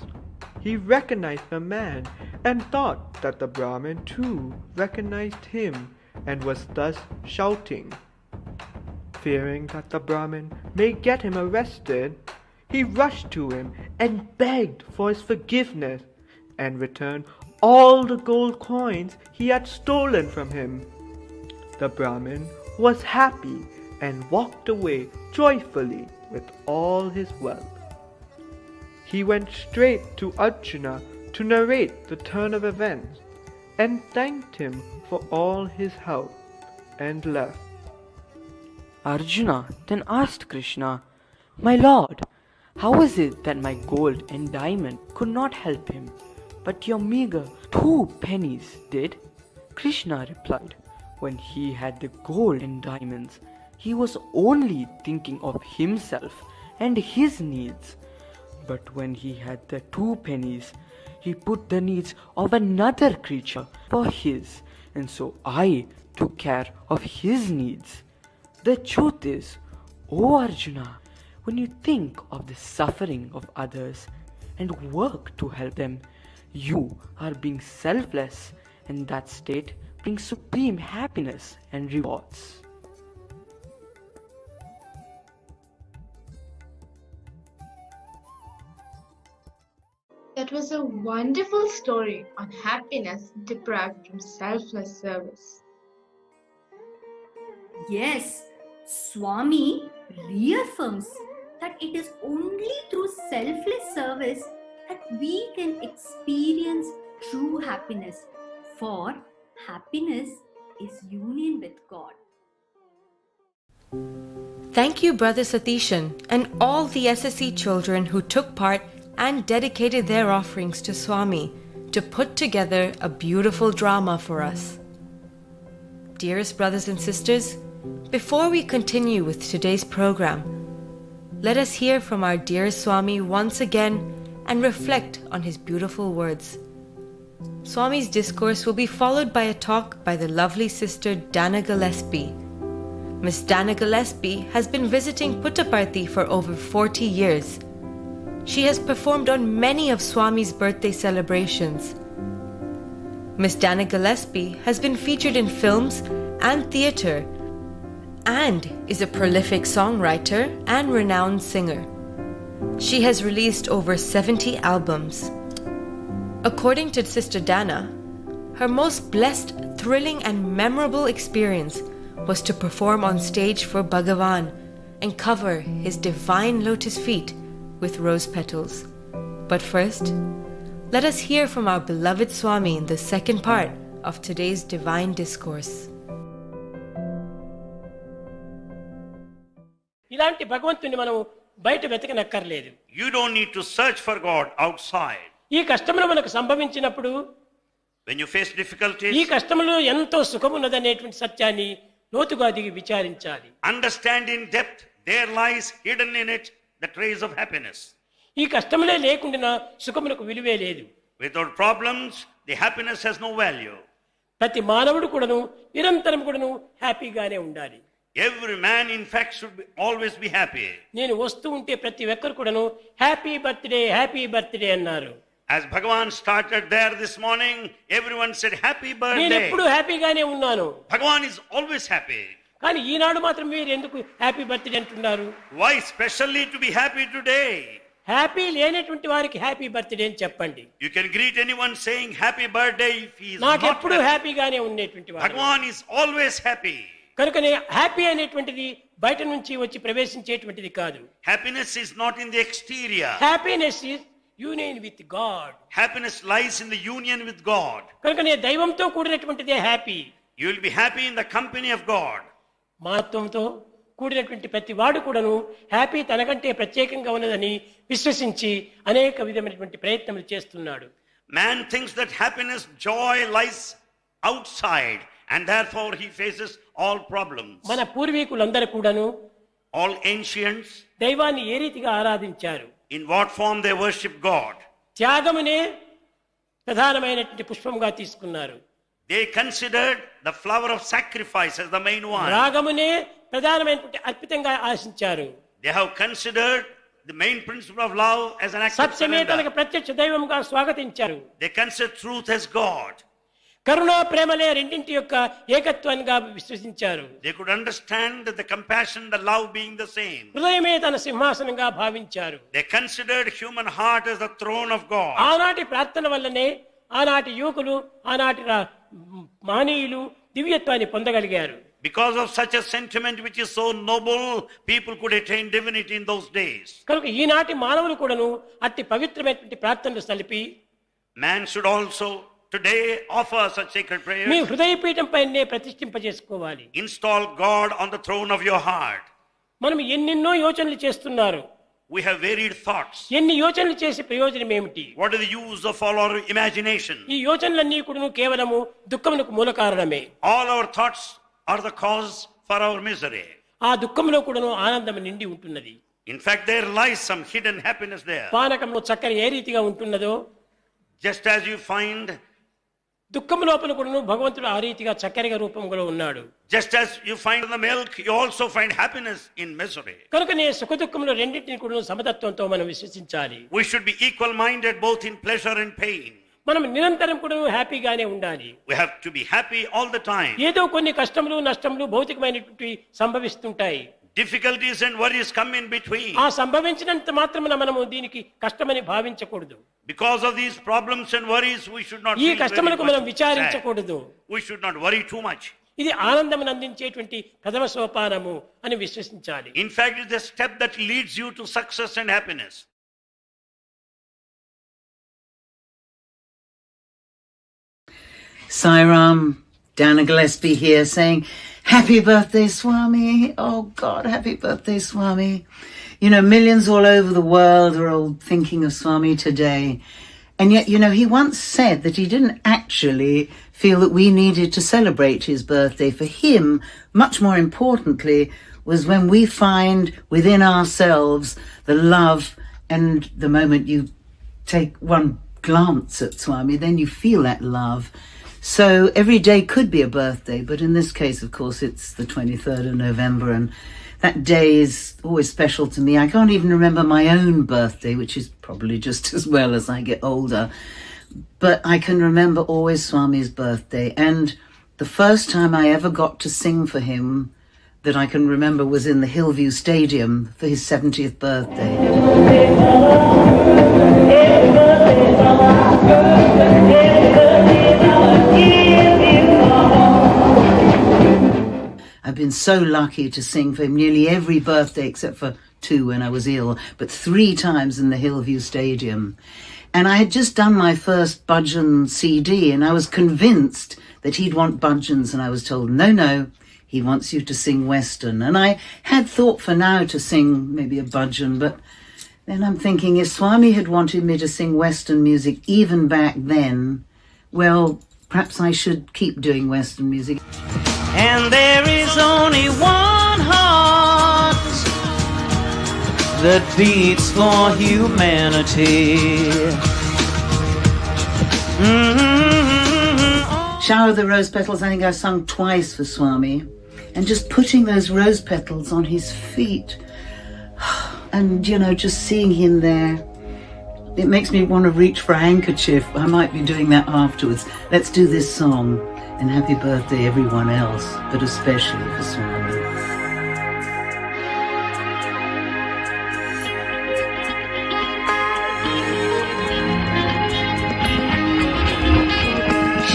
He recognized the man and thought that the Brahmin too recognized him and was thus shouting. Fearing that the Brahmin may get him arrested, he rushed to him and begged for his forgiveness and returned all the gold coins he had stolen from him. The Brahmin was happy and walked away joyfully with all his wealth. He went straight to Arjuna to narrate the turn of events and thanked him for all his help and left. Arjuna then asked Krishna, "My lord, how is it that my gold and diamond could not help him, but your meager 2 pennies did?" Krishna replied, "When he had the gold and diamonds, he was only thinking of himself and his needs. But when he had the 2 pennies, he put the needs of another creature for his, and so I took care of his needs. The truth is, O Arjuna, when you think of the suffering of others and work to help them, you are being selfless, and that state brings supreme happiness and rewards. That was a wonderful story on happiness deprived from selfless service. Yes, Swami reaffirms that it is only through selfless service that we can experience true happiness, for happiness is union with God. Thank you, Brother Satishan, and all the SSC children who took part and dedicated their offerings to Swami to put together a beautiful drama for us. Dearest brothers and sisters, before we continue with today's program, let us hear from our dearest Swami once again and reflect on his beautiful words. Swami's discourse will be followed by a talk by the lovely sister Dana Gillespie. Miss Dana Gillespie has been visiting Puttaparthi for over 40 years. She has performed on many of Swami's birthday celebrations. Miss Dana Gillespie has been featured in films and theatre and is a prolific songwriter and renowned singer. She has released over 70 albums. According to Sister Dana, her most blessed, thrilling and memorable experience was to perform on stage for Bhagawan and cover his divine lotus feet with rose petals. But first, let us hear from our beloved Swami in the second part of today's divine discourse. ఇలాంటి భగవంతుని మనం బయట వెతకనక్కర్లేదు. You don't need to search for God outside. ఈ కష్టములు మనకు సంభవించినప్పుడు, when you face difficulties, ఈ కష్టములో ఎంతో సుఖమున్నదనేటువంటి సత్యాన్ని లోతుగా దిగి విచారించాలి. Understand in depth, there lies hidden in it the trace of happiness. ఈ కష్టములే లేకుండా సుఖములకు విలువే లేదు. Without problems, the happiness has no value. ప్రతి మానవుడు కూడాను నిరంతరం కూడాను హ్యాపీగానే ఉండాలి. Every man in fact should always be happy. నేను వస్తూ ఉంటే ప్రతి ఒక్కరు కూడాను హ్యాపీ బర్త్డే అన్నారు. As Bhagawan started there this morning, everyone said happy birthday. నేను ఎప్పుడు హ్యాపీగానే ఉన్నాను. Bhagawan is always happy. కానీ ఈనాడు మాత్రం మీరు ఎందుకు హ్యాపీ బర్త్డే అంటున్నారు? Why specially to be happy today? Happy లేనటువంటి వారికి హ్యాపీ బర్త్డే అని చెప్పండి. You can greet anyone saying happy birthday if he is not నాకు ఎప్పుడు హ్యాపీగానే ఉండేటువంటి వాడు. Bhagawan is always happy. కనుకనే హ్యాపీ అనేటువంటిది బయట నుంచి వచ్చి ప్రవేశించేటువంటిది కాదు. Happiness is not in the exterior. Happiness is union with God. Happiness lies in the union with God. కనుకనే దైవంతో కూడినటువంటిదే happy. You will be happy in the company of God. మానవత్వంతో కూడినటువంటి ప్రతి వాడు కూడాను హ్యాపీ తనకంటే ప్రత్యేకంగా ఉన్నదని విశ్వసించి అనేక విధమైనటువంటి ప్రయత్నములు చేస్తున్నాడు. Man thinks that happiness, joy lies outside, and therefore he faces all problems. మన పూర్వీకులందరూ కూడాను, all ancients, దైవాన్ని ఏ రీతిగా ఆరాధించారు? in what form they worship God? త్యాగమునే ప్రధానమైనటువంటి పుష్పంగా తీసుకున్నారు. They considered the flower of sacrifice as the main one. రాగమునే ప్రధానమైనటువంటి అర్పితంగా ఆశించారు. They have considered the main principle of love as an act of సత్యమే తనకు ప్రత్యక్ష దైవంగా స్వాగతించారు. They consider truth as God. కరుణ ప్రేమలే రెండింటి యొక్క ఏకత్వంగా విశ్వసించారు. They could understand the compassion, the love being the same. హృదయమే తన సింహాసనంగా భావించారు. They considered human heart as the throne of God. ఆనాటి ప్రార్థన వల్లనే ఆనాటి యువకులు, ఆనాటి మహనీయులు దివ్యత్వాన్ని పొందగలిగారు. Because of such a sentiment which is so noble, people could attain divinity in those days. కనుక ఈనాటి మానవులు కూడాను అట్టి పవిత్రమైనటువంటి ప్రార్థనలు సలిపి, man should also today offer such sacred prayers. మీ హృదయపీఠం పైనే ప్రతిష్ఠింపజేసుకోవాలి. Install God on the throne of your heart. మనం ఎన్నెన్నో యోచనలు చేస్తున్నారు. We have varied thoughts. ఎన్ని యోచనలు చేసి ప్రయోజనం ఏమిటి? What is the use of all our imagination? ఈ యోచనలన్నీ కూడాను కేవలము దుఃఖమునకు మూల కారణమే. All our thoughts are the cause for our misery. ఆ దుఃఖంలో కూడాను ఆనందం నిండి ఉంటున్నది. In fact, there lies some hidden happiness there. పానకంలో చక్కెర ఏ రీతిగా ఉంటున్నదో, Just as you find దుఃఖం లోపల కూడాను భగవంతుడు ఆ రీతిగా చక్కెరగా రూపంలో ఉన్నాడు. Just as you find in the milk, you also find happiness in misery. కనుకనే సుఖ దుఃఖంలో రెండింటిని కూడాను సమతత్వంతో మనం విశ్వసించాలి. We should be equal minded both in pleasure and pain. మనం నిరంతరం కూడాను హ్యాపీగానే ఉండాలి. We have to be happy all the time. ఏదో కొన్ని కష్టములు నష్టములు భౌతికమైనటువంటి సంభవిస్తుంటాయి. Difficulties and worries come in between. ఆ సంభవించినంత మాత్రమే మనము దీనికి కష్టమని భావించకూడదు. Because of these problems and worries, we should not ఈ కష్టములకు మనం విచారించకూడదు. We should not worry too much. ఇది ఆనందం అందించేటువంటి ప్రథమ సోపానము అని విశ్వసించాలి. In fact, it is the step that leads you to success and happiness. Sairam, Dana Gillespie here saying, happy birthday, Swami. Oh God, happy birthday, Swami. You know, millions all over the world are all thinking of Swami today. And yet, you know, he once said that he didn't actually feel that we needed to celebrate his birthday. For him, much more importantly, was when we find within ourselves the love, and the moment you take one glance at Swami, then you feel that love. So every day could be a birthday, but in this case, of course, it's the 23rd of November, and that day is always special to me. I can't even remember my own birthday, which is probably just as well as I get older. But I can remember always Swami's birthday. And the first time I ever got to sing for him that I can remember was in the Hillview Stadium for his 70th birthday. I've been so lucky to sing for him nearly every birthday except for 2 when I was ill, but 3 times in the Hillview Stadium. And I had just done my first bhajan CD, and I was convinced that he'd want bhajans, and I was told, no, he wants you to sing Western. And I had thought for now to sing maybe a bhajan, but then I'm thinking if Swami had wanted me to sing Western music even back then, well, perhaps I should keep doing Western music. And there is only one heart that beats for humanity. Shower the Rose Petals, I think I sung twice for Swami. And just putting those rose petals on his feet and, you know, just seeing him there, it makes me want to reach for a handkerchief. I might be doing that afterwards. Let's do this song. And happy birthday everyone else, but especially for Swami.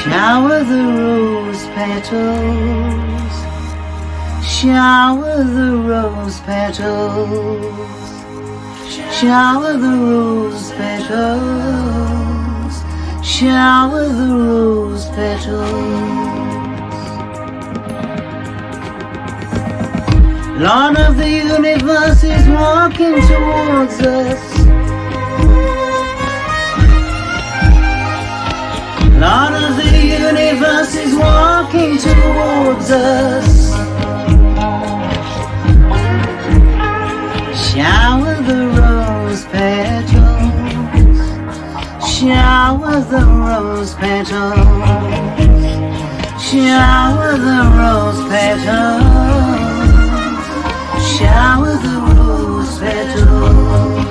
Shower the rose petals, shower the rose petals, shower the rose petals, shower the rose petals. Lord of the universe is walking towards us. Lord of the universe is walking towards us. Shower the rose petals, shower the rose petals, shower the rose petals, shower the rose petals.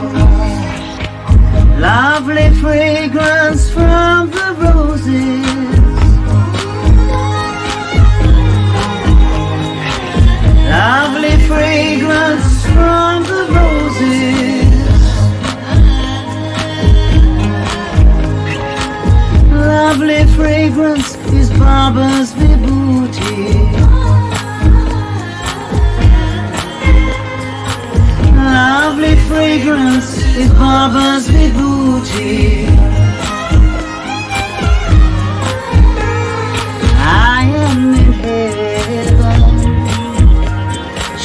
Lovely fragrance from the roses, lovely fragrance from the roses, lovely fragrance is Baba's vibhuti, lovely fragrance is Baba's vibhuti. I am in heaven,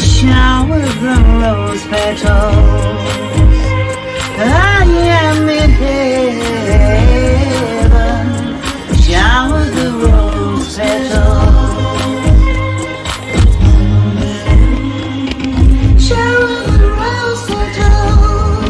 shower the rose petals. I am in heaven, shower the rose petals. Shower the rose petals.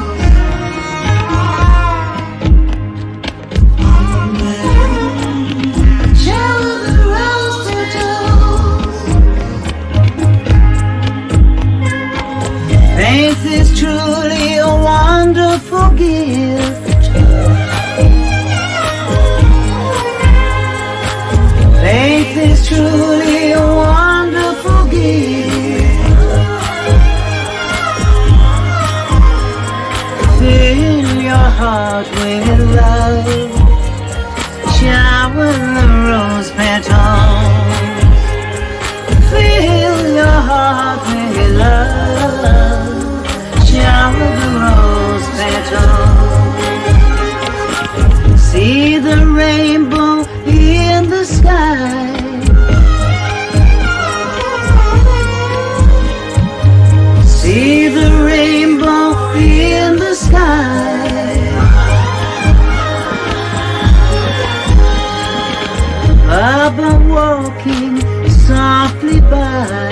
Baba walking softly by.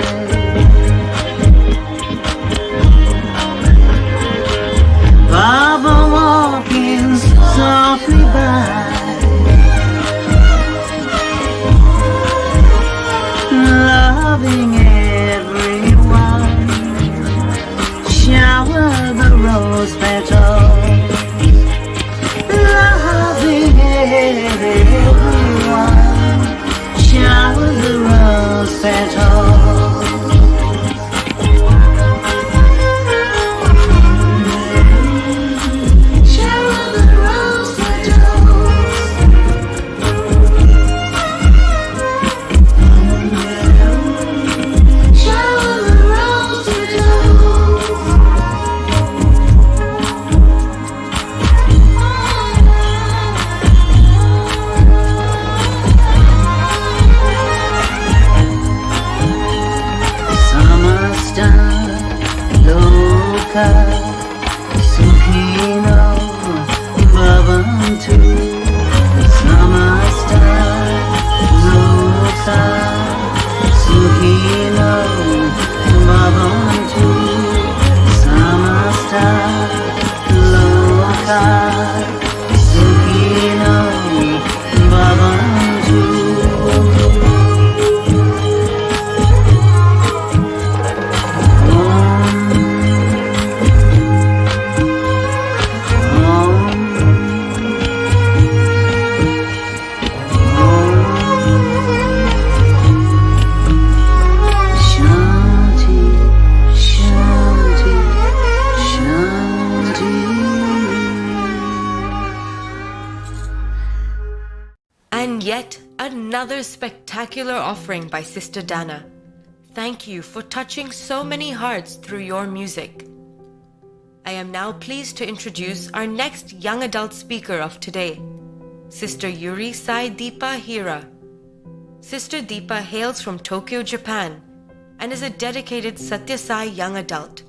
Baba walking softly by. Loving everyone, shower the rose petals. Loving everyone, shower the rose petals. Shower the rose petals. Shower the rose petals. Samasta loka sukhino bhavantu. Samasta loka sukhino bhavantu. Samasta loka sukhino bhavantu. Shanti, Shanti, Shanti. And yet another spectacular offering by Sister Dana. Thank you for touching so many hearts through your music. I am now pleased to introduce our next young adult speaker of today, Sister Yuri Sai Deepa Hira. Sister Deepa hails from Tokyo, Japan, and is a dedicated Sathya Sai young adult.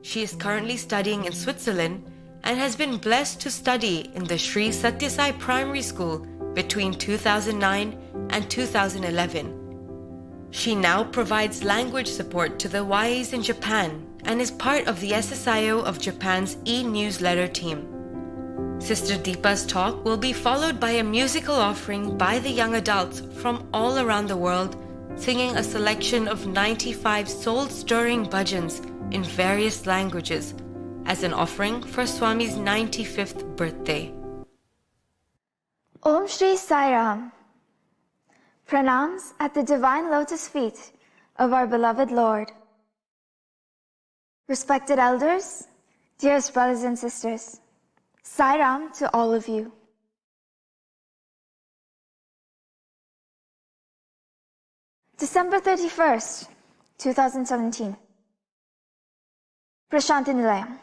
She is currently studying in Switzerland and has been blessed to study in the Sri Sathya Sai Primary School between 2009 and 2011. She now provides language support to the YAs in Japan and is part of the SSIO of Japan's e-newsletter team. Sister Deepa's talk will be followed by a musical offering by the young adults from all around the world, singing a selection of 95 soul-stirring bhajans in various languages as an offering for Swami's 95th birthday. Om Sri Sai Ram. Pranams at the divine lotus feet of our beloved Lord. Respected elders, dearest brothers and sisters, Sai Ram to all of you. December 31st, 2017. Prasanthi Nilayam.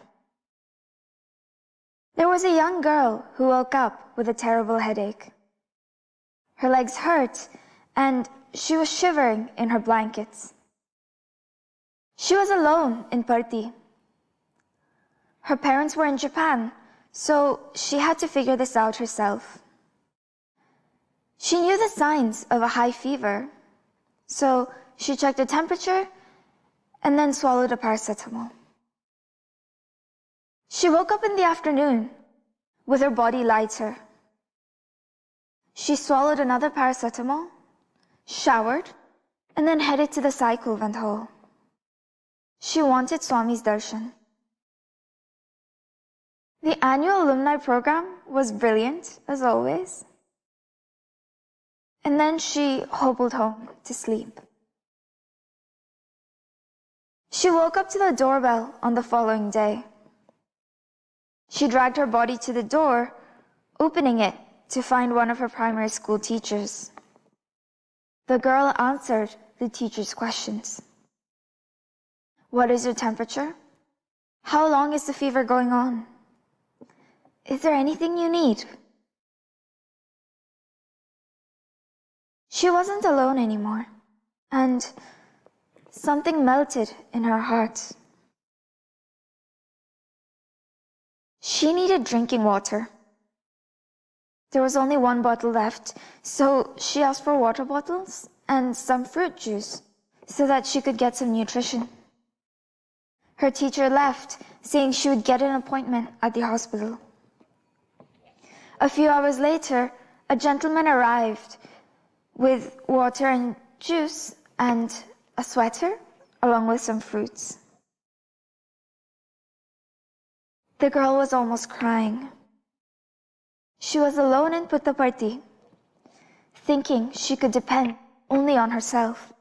There was a young girl who woke up with a terrible headache. Her legs hurt and she was shivering in her blankets. She was alone in Parthi. Her parents were in Japan, so she had to figure this out herself. She knew the signs of a high fever, so she checked the temperature and then swallowed a paracetamol. She woke up in the afternoon with her body lighter. She swallowed another paracetamol, showered, and then headed to the Sai Convent Hall. She wanted Swami's darshan. The annual alumni program was brilliant, as always. And then she hobbled home to sleep. She woke up to the doorbell on the following day. She dragged her body to the door, opening it to find one of her primary school teachers. The girl answered the teacher's questions. What is your temperature? How long is the fever going on? Is there anything you need? She wasn't alone anymore, and something melted in her heart. She needed drinking water. There was only one bottle left, so she asked for water bottles and some fruit juice so that she could get some nutrition. Her teacher left, saying she would get an appointment at the hospital. A few hours later, a gentleman arrived with water and juice and a sweater along with some fruits. The girl was almost crying. She was alone in Puttaparthi, thinking she could depend only on herself.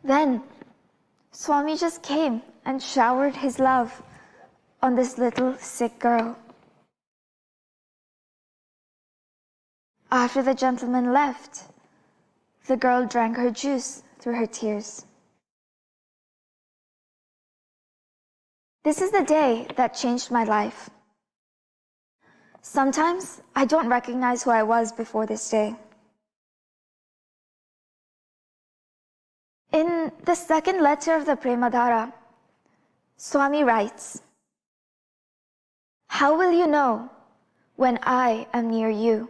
Then Swami just came and showered his love on this little sick girl. After the gentleman left, the girl drank her juice through her tears. This is the day that changed my life. Sometimes I don't recognize who I was before this day. In the second letter of the Prema, Swami writes, "How will you know when I am near you?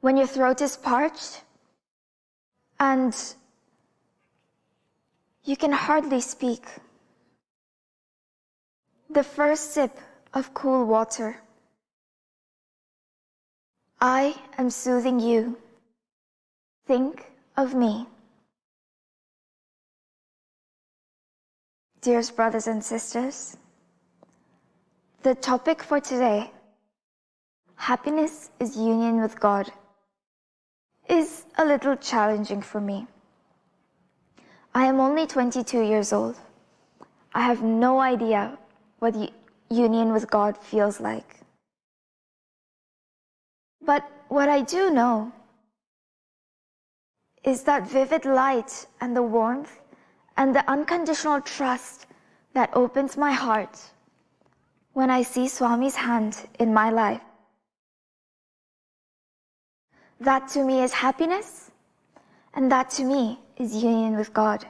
When your throat is parched and you can hardly speak. The first sip of cool water. I am soothing you. Think of me." Dearest brothers and sisters, the topic for today, happiness is union with God, is a little challenging for me. I am only 22 years old. I have no idea what the union with God feels like. But what I do know is that vivid light and the warmth and the unconditional trust that opens my heart when I see Swami's hand in my life. That to me is happiness, and that to me is union with God.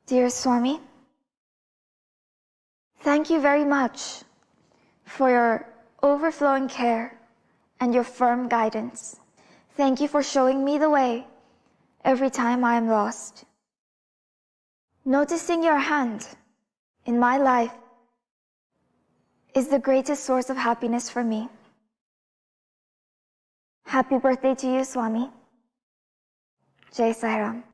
Dear Swami, thank you very much for your overflowing care and your firm guidance. Thank you for showing me the way every time I am lost. Noticing your hand in my life is the greatest source of happiness for me. Happy birthday to you, Swami. Jai Sai Ram.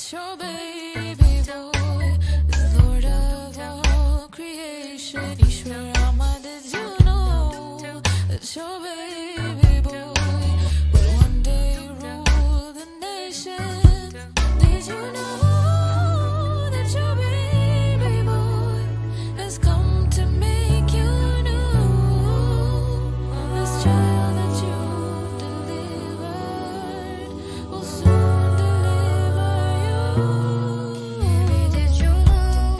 that your baby boy is Lord of all creation. Ishwarama, did you know that your baby boy will one day rule the nation? Did you know that your baby boy has come to make you new? This child that you delivered will soon deliver you. Baby, did you know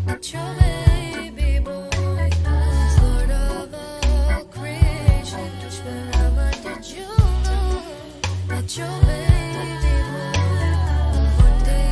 that your baby boy is Lord of all creation? Ishwarama, did you know that your baby boy will one day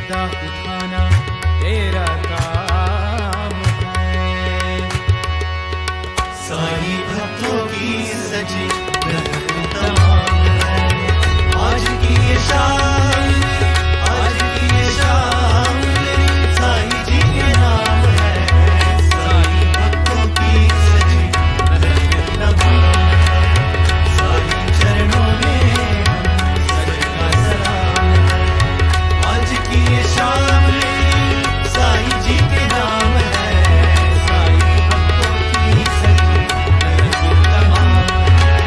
पर्दा उठाना तेरा काम है। साई भक्तों की सजी महफिल तमाम है। आज की ये शाम, आज की ये शाम साई जी के नाम है। साई भक्तों की सजी महफिल तमाम है। साई चरणों में हम सजदा सलाम है। आज की ये शाम साई जी के नाम है। साई भक्तों की सजी महफिल तमाम है।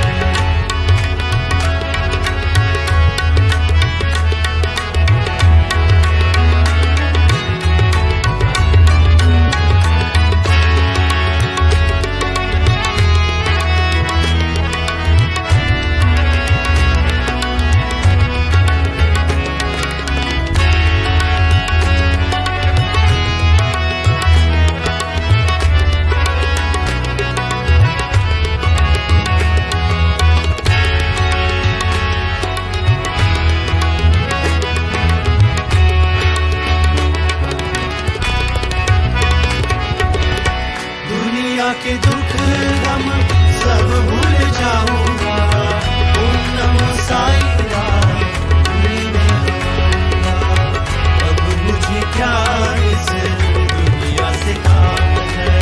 दुनिया के दुख गम सब भूल जाऊंगा। ओम नमो साई राम तुम्हीं में रहूंगा। अब मुझे क्या इस दुनिया से काम है।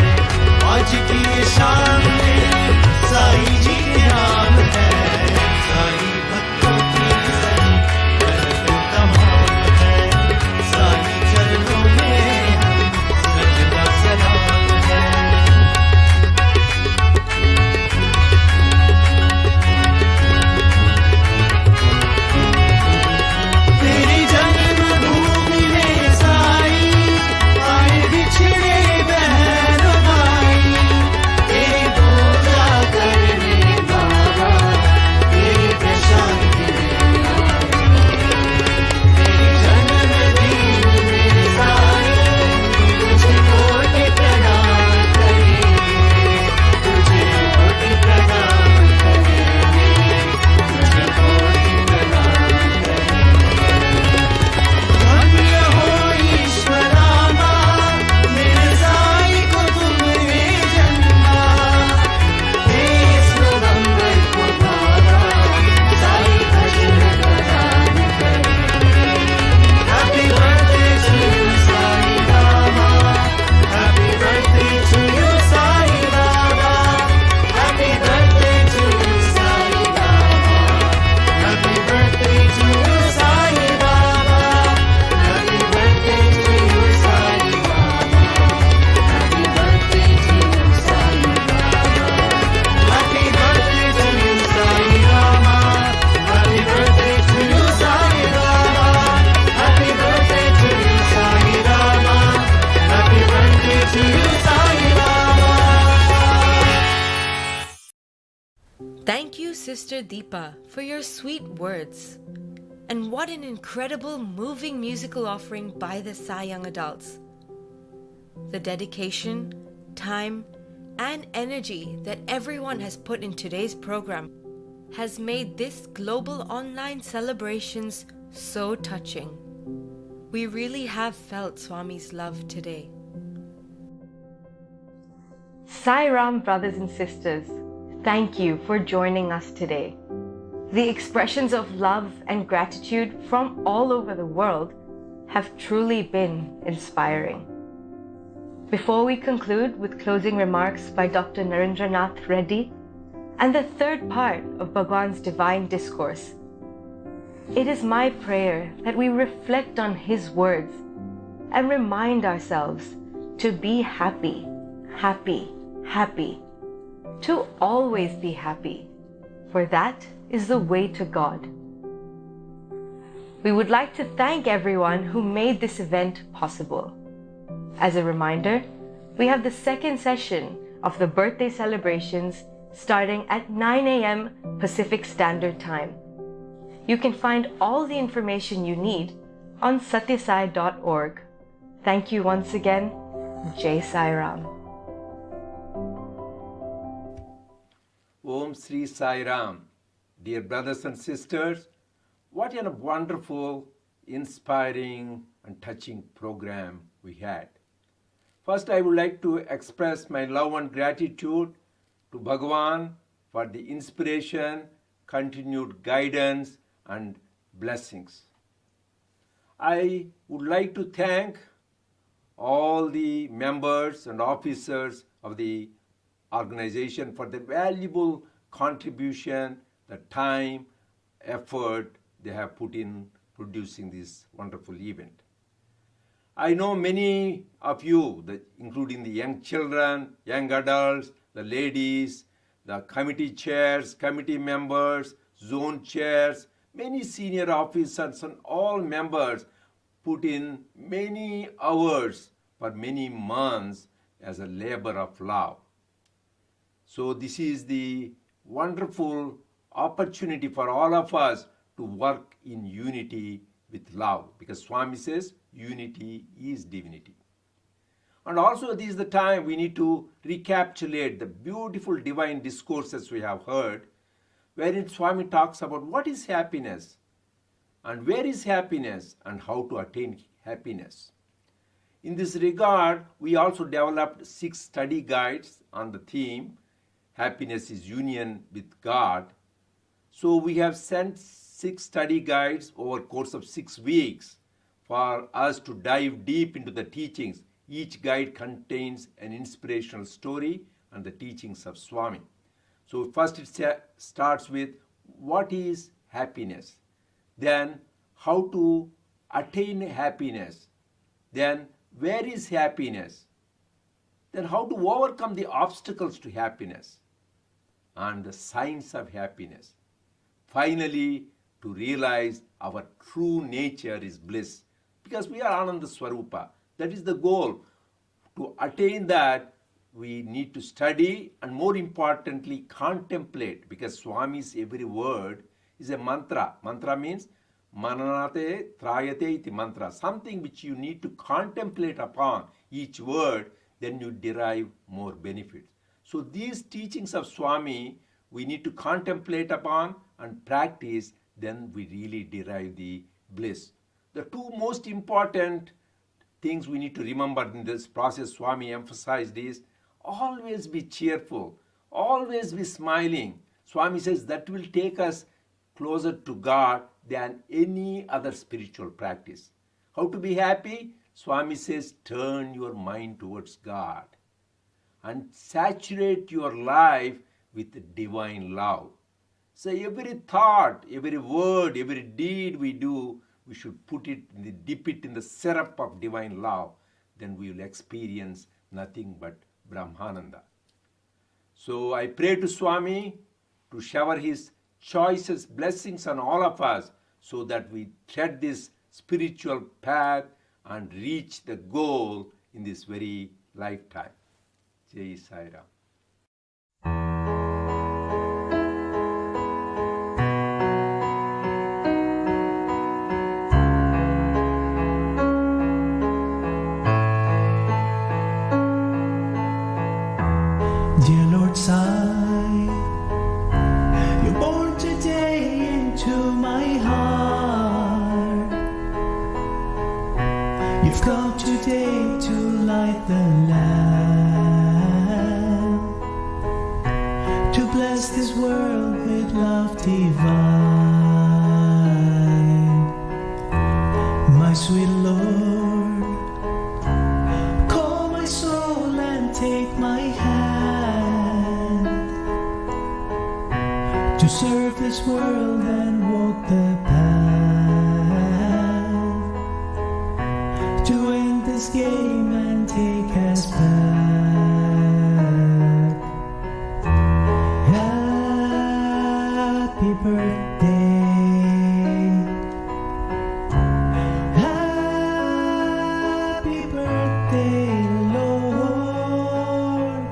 आज की ये शाम साई जी के नाम है। साई भक्तों की सजी महफिल तमाम है। साई चरणों में हम सजदा सलाम है। तेरी जन्मभूमि में साई आए बिछड़े बहन भाई। तेरी पूजा करने बाबा तेरी प्रशांति में आए। तेरी जन्मदिन में साई तुझे कोटि प्रणाम करेंगे। तुझे कोटि प्रणाम करेंगे। तुझे कोटि प्रणाम करेंगे। धन्य हो ईश्वरामा मेरे साई को तुमने जन्मा। 23 नवंबर को बाबा साई भजन गान करेंगे। Happy birthday to you Sai Baba. Happy birthday to you Sai Baba. Happy birthday to you Sai Baba. Happy birthday to you Sai Baba. Happy birthday to you Sai Baba. Happy birthday to you Sai Baba. Happy birthday to you Sai Rama. Happy birthday to you Sai Baba. Happy birthday to you Sai Rama. Happy birthday to you Sai Baba. Thank you, Sister Deepa, for your sweet words. And what an incredible, moving musical offering by the Sai young adults. The dedication, time, and energy that everyone has put in today's program has made this global online celebrations so touching. We really have felt Swami's love today. Sai Ram, brothers and sisters, thank you for joining us today. The expressions of love and gratitude from all over the world have truly been inspiring. Before we conclude with closing remarks by Dr. Narendranath Reddy and the third part of Bhagwan's divine discourse, it is my prayer that we reflect on his words and remind ourselves to be happy, happy, happy, to always be happy, for that is the way to God. We would like to thank everyone who made this event possible. As a reminder, we have the second session of the birthday celebrations starting at 9 a.m. Pacific Standard Time. You can find all the information you need on satyasai.org. Thank you once again. Jai Sai Ram. Om Sri Sai Ram. Dear brothers and sisters, what a wonderful inspiring and touching program we had. First, I would like to express my love and gratitude to Bhagawan for the inspiration, continued guidance, and blessings. I would like to thank all the members and officers of the organization for their valuable contribution, the time, effort they have put in producing this wonderful event. I know many of you, including the young children, young adults, the ladies, the committee chairs, committee members, zone chairs, many senior officers and all members put in many hours for many months as a labor of love. So this is the wonderful opportunity for all of us to work in unity with love, because Swami says unity is divinity. And also this is the time we need to recapitulate the beautiful divine discourses we have heard, wherein Swami talks about what is happiness and where is happiness and how to attain happiness. In this regard, we also developed 6 study guides on the theme, happiness is union with God. So we have sent 6 study guides over the course of 6 weeks for us to dive deep into the teachings. Each guide contains an inspirational story and the teachings of Swami. So first it starts with what is happiness, then how to attain happiness, then where is happiness, then how to overcome the obstacles to happiness, and the signs of happiness. Finally, to realize our true nature is bliss, because we are Ananda Swarupa. That is the goal. To attain that, we need to study and more importantly contemplate, because Swami's every word is a mantra. Mantra means mananate trayate iti mantra, something which you need to contemplate upon each word, then you derive more benefits. So these teachings of Swami we need to contemplate upon and practice, then we really derive the bliss. The 2 most important things we need to remember in this process Swami emphasized is always be cheerful, always be smiling. Swami says that will take us closer to God than any other spiritual practice. How to be happy? Swami says turn your mind towards God and saturate your life with divine love. So every thought, every word, every deed we do, we should dip it in the syrup of divine love. Then we will experience nothing but Brahmananda. So I pray to Swami to shower his choicest blessings on all of us so that we tread this spiritual path and reach the goal in this very lifetime. Jai Sai Ram. Dear Lord Sai, you're born today into my heart. You've come today to light the lamp, to bless this world with love divine. My sweet Lord, call my soul and take my hand to serve this world and walk the path, to end this game and take us back. Happy birthday, happy birthday, Lord,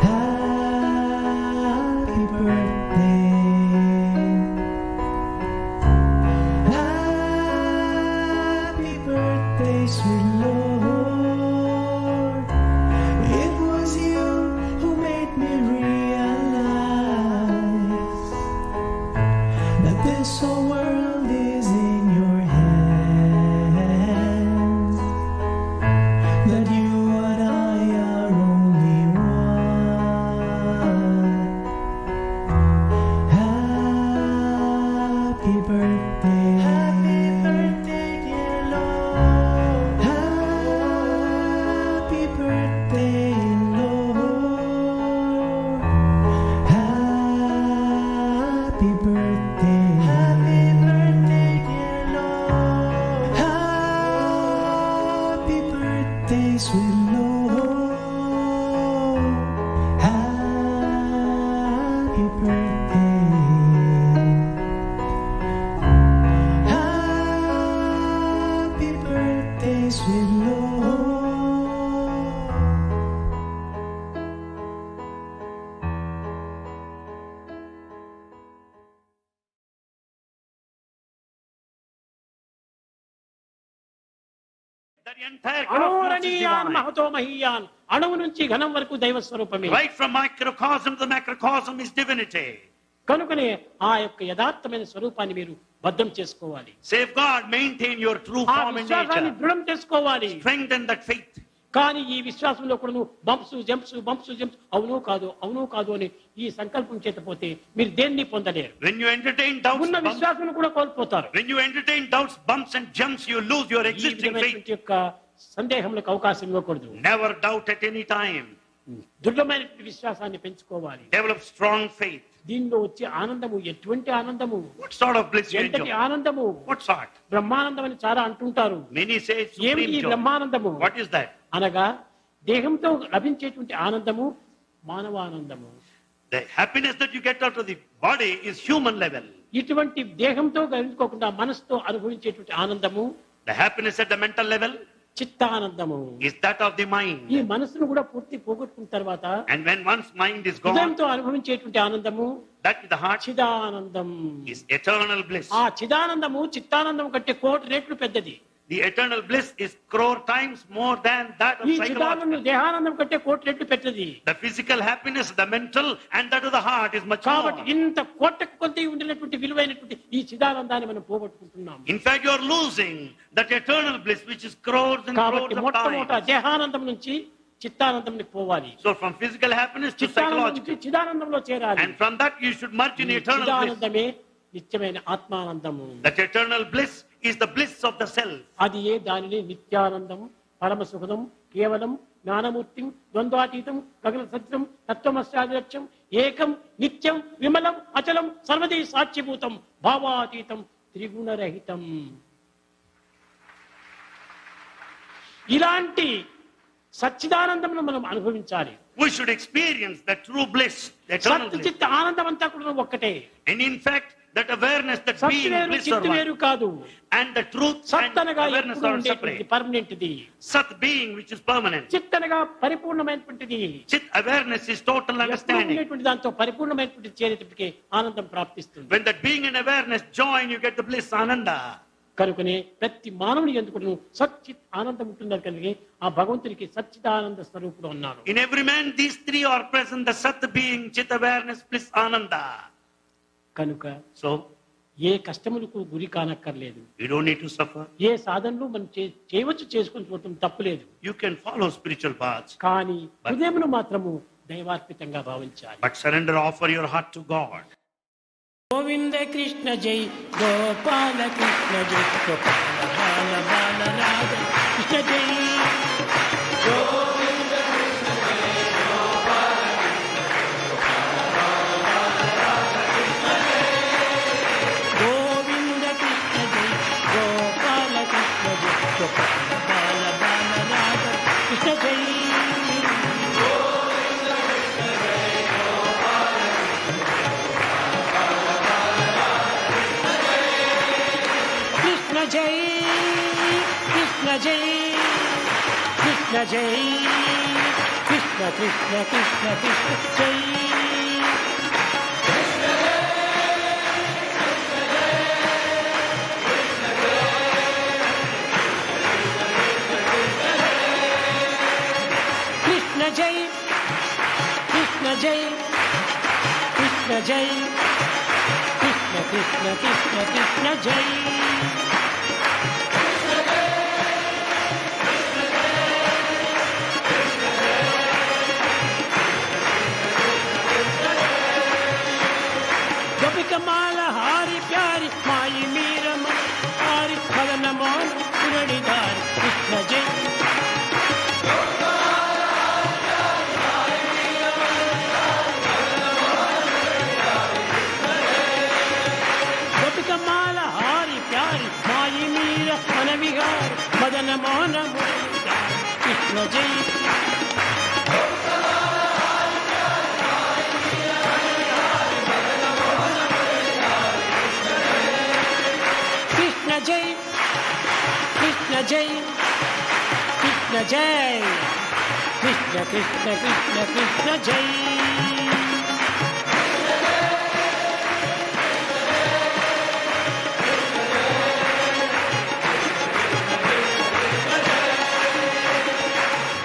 happy birthday, happy birthday, sweet Lord. It was you who made me realize that this whole world is in your hands. birthday, sweet Lord. Happy birthday. Happy birthday, sweet Lord. అణోరణీయాన్ Mahato మహీయాన్, అణువు నుంచి ఘనం వరకు దైవ స్వరూపమే. Right from microcosm to macrocosm is divinity. కనుకనే ఆ యొక్క యథార్థమైన స్వరూపాన్ని మీరు భద్రం చేసుకోవాలి. Safeguard, maintain your true ఆ form and విశ్వాసాన్ని nature. దృఢం చేసుకోవాలి. Strengthen that faith. కానీ ఈ విశ్వాసంలో కూడా నువ్వు బంప్స్ జంప్స్ అవును కాదు అని ఈ సంకల్పం చేత పోతే మీరు దేన్ని పొందలేరు. When you entertain doubts, ఉన్న విశ్వాసం కూడా కోల్పోతారు. when you entertain doubts, bumps and jumps, you lose your existing faith. యొక్క సందేహములకు అవకాశం ఇవ్వకూడదు. Never doubt at any time. దృఢమైన విశ్వాసాన్ని పెంచుకోవాలి. Develop strong faith. దీనిలో వచ్చే ఆనందము ఎటువంటి ఆనందము? What sort of bliss you ఎంతటి enjoy? ఆనందము? What sort? బ్రహ్మానందం అని చాలా అంటుంటారు. Many say it's ఏమిటి supreme ఈ joy. Brahmanandam? What is that? అనగా దేహంతో లభించేటువంటి ఆనందము మానవానందము. The happiness that you get out of the body is human level. ఇటువంటి దేహంతో గ్రహించుకోకుండా మనసుతో అనుభవించేటువంటి ఆనందము, The happiness at the mental level చిత్తానందము, is that of the mind. ఈ మనసును కూడా పూర్తి పోగొట్టుకున్న తర్వాత And when one's mind is gone, హృదయంతో అనుభవించేటువంటి ఆనందము, that with the heart Chidanandam, is eternal bliss. ఆ చిదానందము చిత్తానందం కంటే 1,000,000 రెట్లు పెద్దది. The eternal bliss is crore times more than that of ఈ చిదానందం psychological. దేహానందం కంటే 1,000,000 రెట్లు పెద్దది. The physical happiness, the mental, and that of the heart is much కాబట్టి more. ఇంత కోటకు కొద్ది ఉండినటువంటి విలువైనటువంటి ఈ చిదానందాన్ని మనం పోగొట్టుకుంటున్నాం. In fact, you are losing that eternal bliss, which is crores and crores కాబట్టి of మొట్టమొదట times. దేహానందం నుంచి చిత్తానందంకి పోవాలి. So from physical happiness to చిత్తానందం నుంచి psychological, చిదానందంలో చేరాలి. and from that you should merge in eternal bliss. చిదానందమే నిత్యమైన ఆత్మానందము. That eternal bliss is the bliss of the self. అది ఏ దానిని నిత్యానందం, పరమ సుఖదం, కేవలం జ్ఞానమూర్తి, ద్వంద్వాతీతం, గగన సత్యం, తత్వమస్యాదిలక్ష్యం, ఏకం నిత్యం విమలం అచలం సర్వదే సాక్షిభూతం భావాతీతం త్రిగుణరహితం. ఇలాంటి సచ్చిదానందమును మనం అనుభవించాలి. We should experience the true bliss, the eternal bliss. సత్చిత్ ఆనందం అంతా కూడా ఒక్కటే. And in fact, that awareness, that సత్ being వేరు bliss are చిత్ వేరు one. కాదు. And the truth సత్ and అనగా awareness ఎప్పుడూ are ఉండేటువంటిది, separate. పర్మనెంట్ది. Sat being, which is permanent. చిత్ అనగా పరిపూర్ణమైనటువంటిది. Chit awareness is total ఎప్పుడూ understanding. ఉండేటువంటి దాంతో పరిపూర్ణమైనటువంటి చేరేటప్పటికి ఆనందం ప్రాప్తిస్తుంది. When that being and awareness join, you get the bliss, ananda. కనుకనే ప్రతి మానవుని ఎందుకు సచ్చిత్ ఆనందం ఉంటున్నారు కనుక ఆ భగవంతునికి సచ్చిదానంద స్వరూపుడు అన్నారు. In every man, these three are present: the Sat being, Chit awareness, bliss, ananda. కనుక So, ఏ కష్టములకు గురి కానక్కర్లేదు. you don't need to suffer. ఏ సాధనలు మనం చేయవచ్చు, చేసుకొని పోవటం తప్పులేదు. You can follow spiritual paths, కానీ హృదయమును మాత్రము దైవార్పితంగా భావించాలి. but surrender, offer your heart to God. Govinda Krishna జై గోపాల కృష్ణ జై గోపాల బాల బాల రాధ కృష్ణ జై. గోవింద కృష్ణ జై గోపాల కృష్ణ జై. గోవింద కృష్ణ జై గోపాల కృష్ణ జై గోపాల బాల బాల రాధ కృష్ణ జై. కృష్ణ జై కృష్ణ జై కృష్ణ జై కృష్ణ కృష్ణ కృష్ణ కృష్ణ జై. కృష్ణ జై కృష్ణ జై కృష్ణ జై కృష్ణ కృష్ణ కృష్ణ కృష్ణ జై. గోపికమాల హారి ప్యారి మాయి మీరమ హారి మదన మోహన పురడిదారి కృష్ణ జై. గోపికమాల హారి ప్యారి మాయి మీర మన విహారి మదన మోహన మురళీధారి కృష్ణ జై. Krishna Jai, Krishna Jai, Krishna Krishna Krishna Krishna Jai.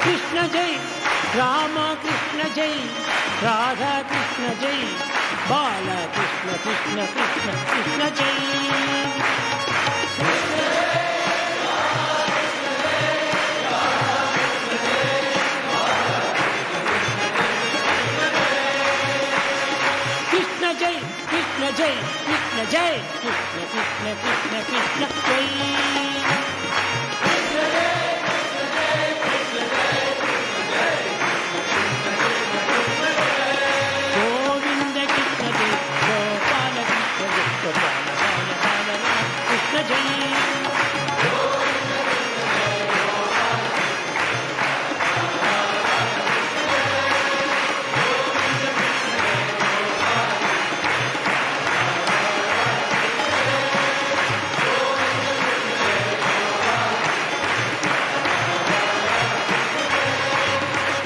Krishna Jai, Rama Krishna Jai, Radha Krishna Jai, Bala Krishna Krishna Krishna Krishna Jai. Krishna Jai, Krishna Jai, Krishna Jai, Krishna Krishna Krishna Krishna Jai. Govinda Krishna Jai, Gopala Krishna Jai, Gopala Bala Bala Bala Krishna Jai.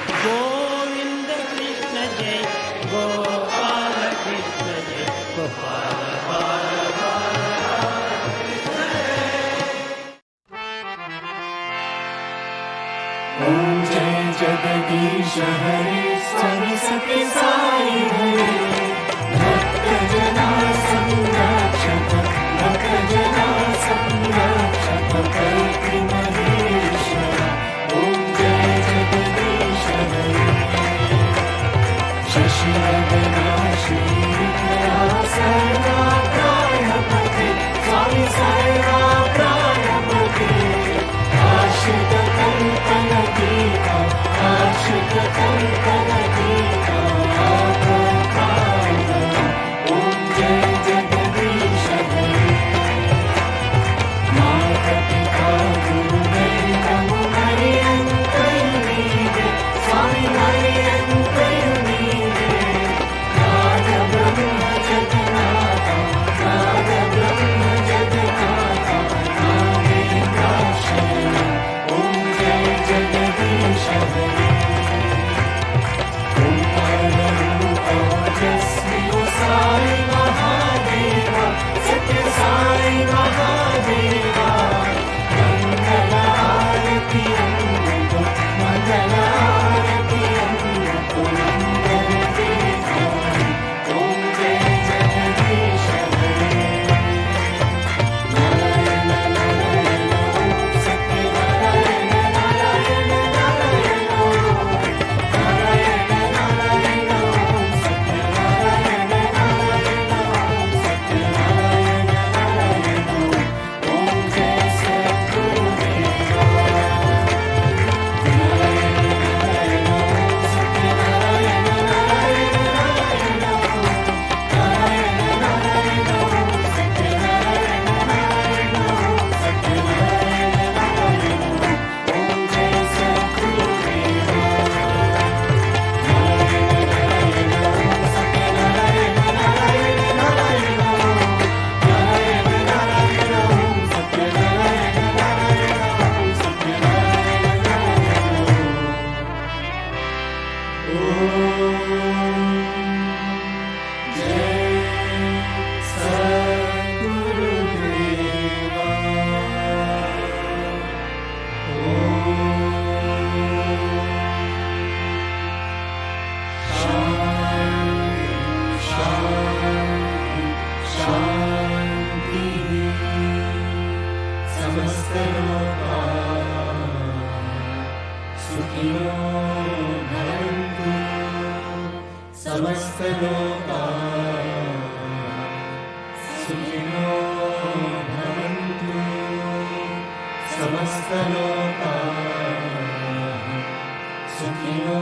Govinda Krishna Jai, Gopala Krishna Jai, Gopala Bala Bala Krishna Jai. Om Jai Jagadish Hare Swami Sathya Sai Hare Bhaktajana Samrakshaka Bhaktajana Samrakshaka Kalpi Maheshwara Om Jai Jagadish Hare Shashivardhana Shri sarva-antharyamine Swami Sai Apasthamba Ashita Kalpana Gita Ashita Kalpana Gita apurupa Om Jai Jagadish Hare Mata Pita Guru Deva Mariyantayunide Swami Mariyantayunide Nada Brahma Jagannatha Nada Brahma Jagannatha Name Prashaya Om Jai Jagadish Hare Omkara Rupa Jasmi Sai Mahadeva Sathya Sai Mahadeva Mangala Arati Annato Mangala Arati Annato Mangala Deva Om Jai Jagadish Hare Narayana Narayana Om Satya Narayana Narayana Narayana Om Narayana Narayana Om Satya Narayana Narayana Om Satya Narayana Narayana Om Jai Sadgurudeva Narayana Narayana Om Satya Narayana Narayana Narayana Om Narayana Narayana Om Satya Narayana Narayana Om Satya Narayana Narayana Om Jai Sadgurudeva Narayana Narayana Om Satya Narayana Narayana Narayana Om Narayana Narayana Om Satya Narayana Narayana Om Satya Narayana Narayana Om Jai Sadgurudeva Shanti Shanti Samastaloka Sukhino Bhavantu Samastaloka Sukhino Bhavantu Samastaloka Sukhino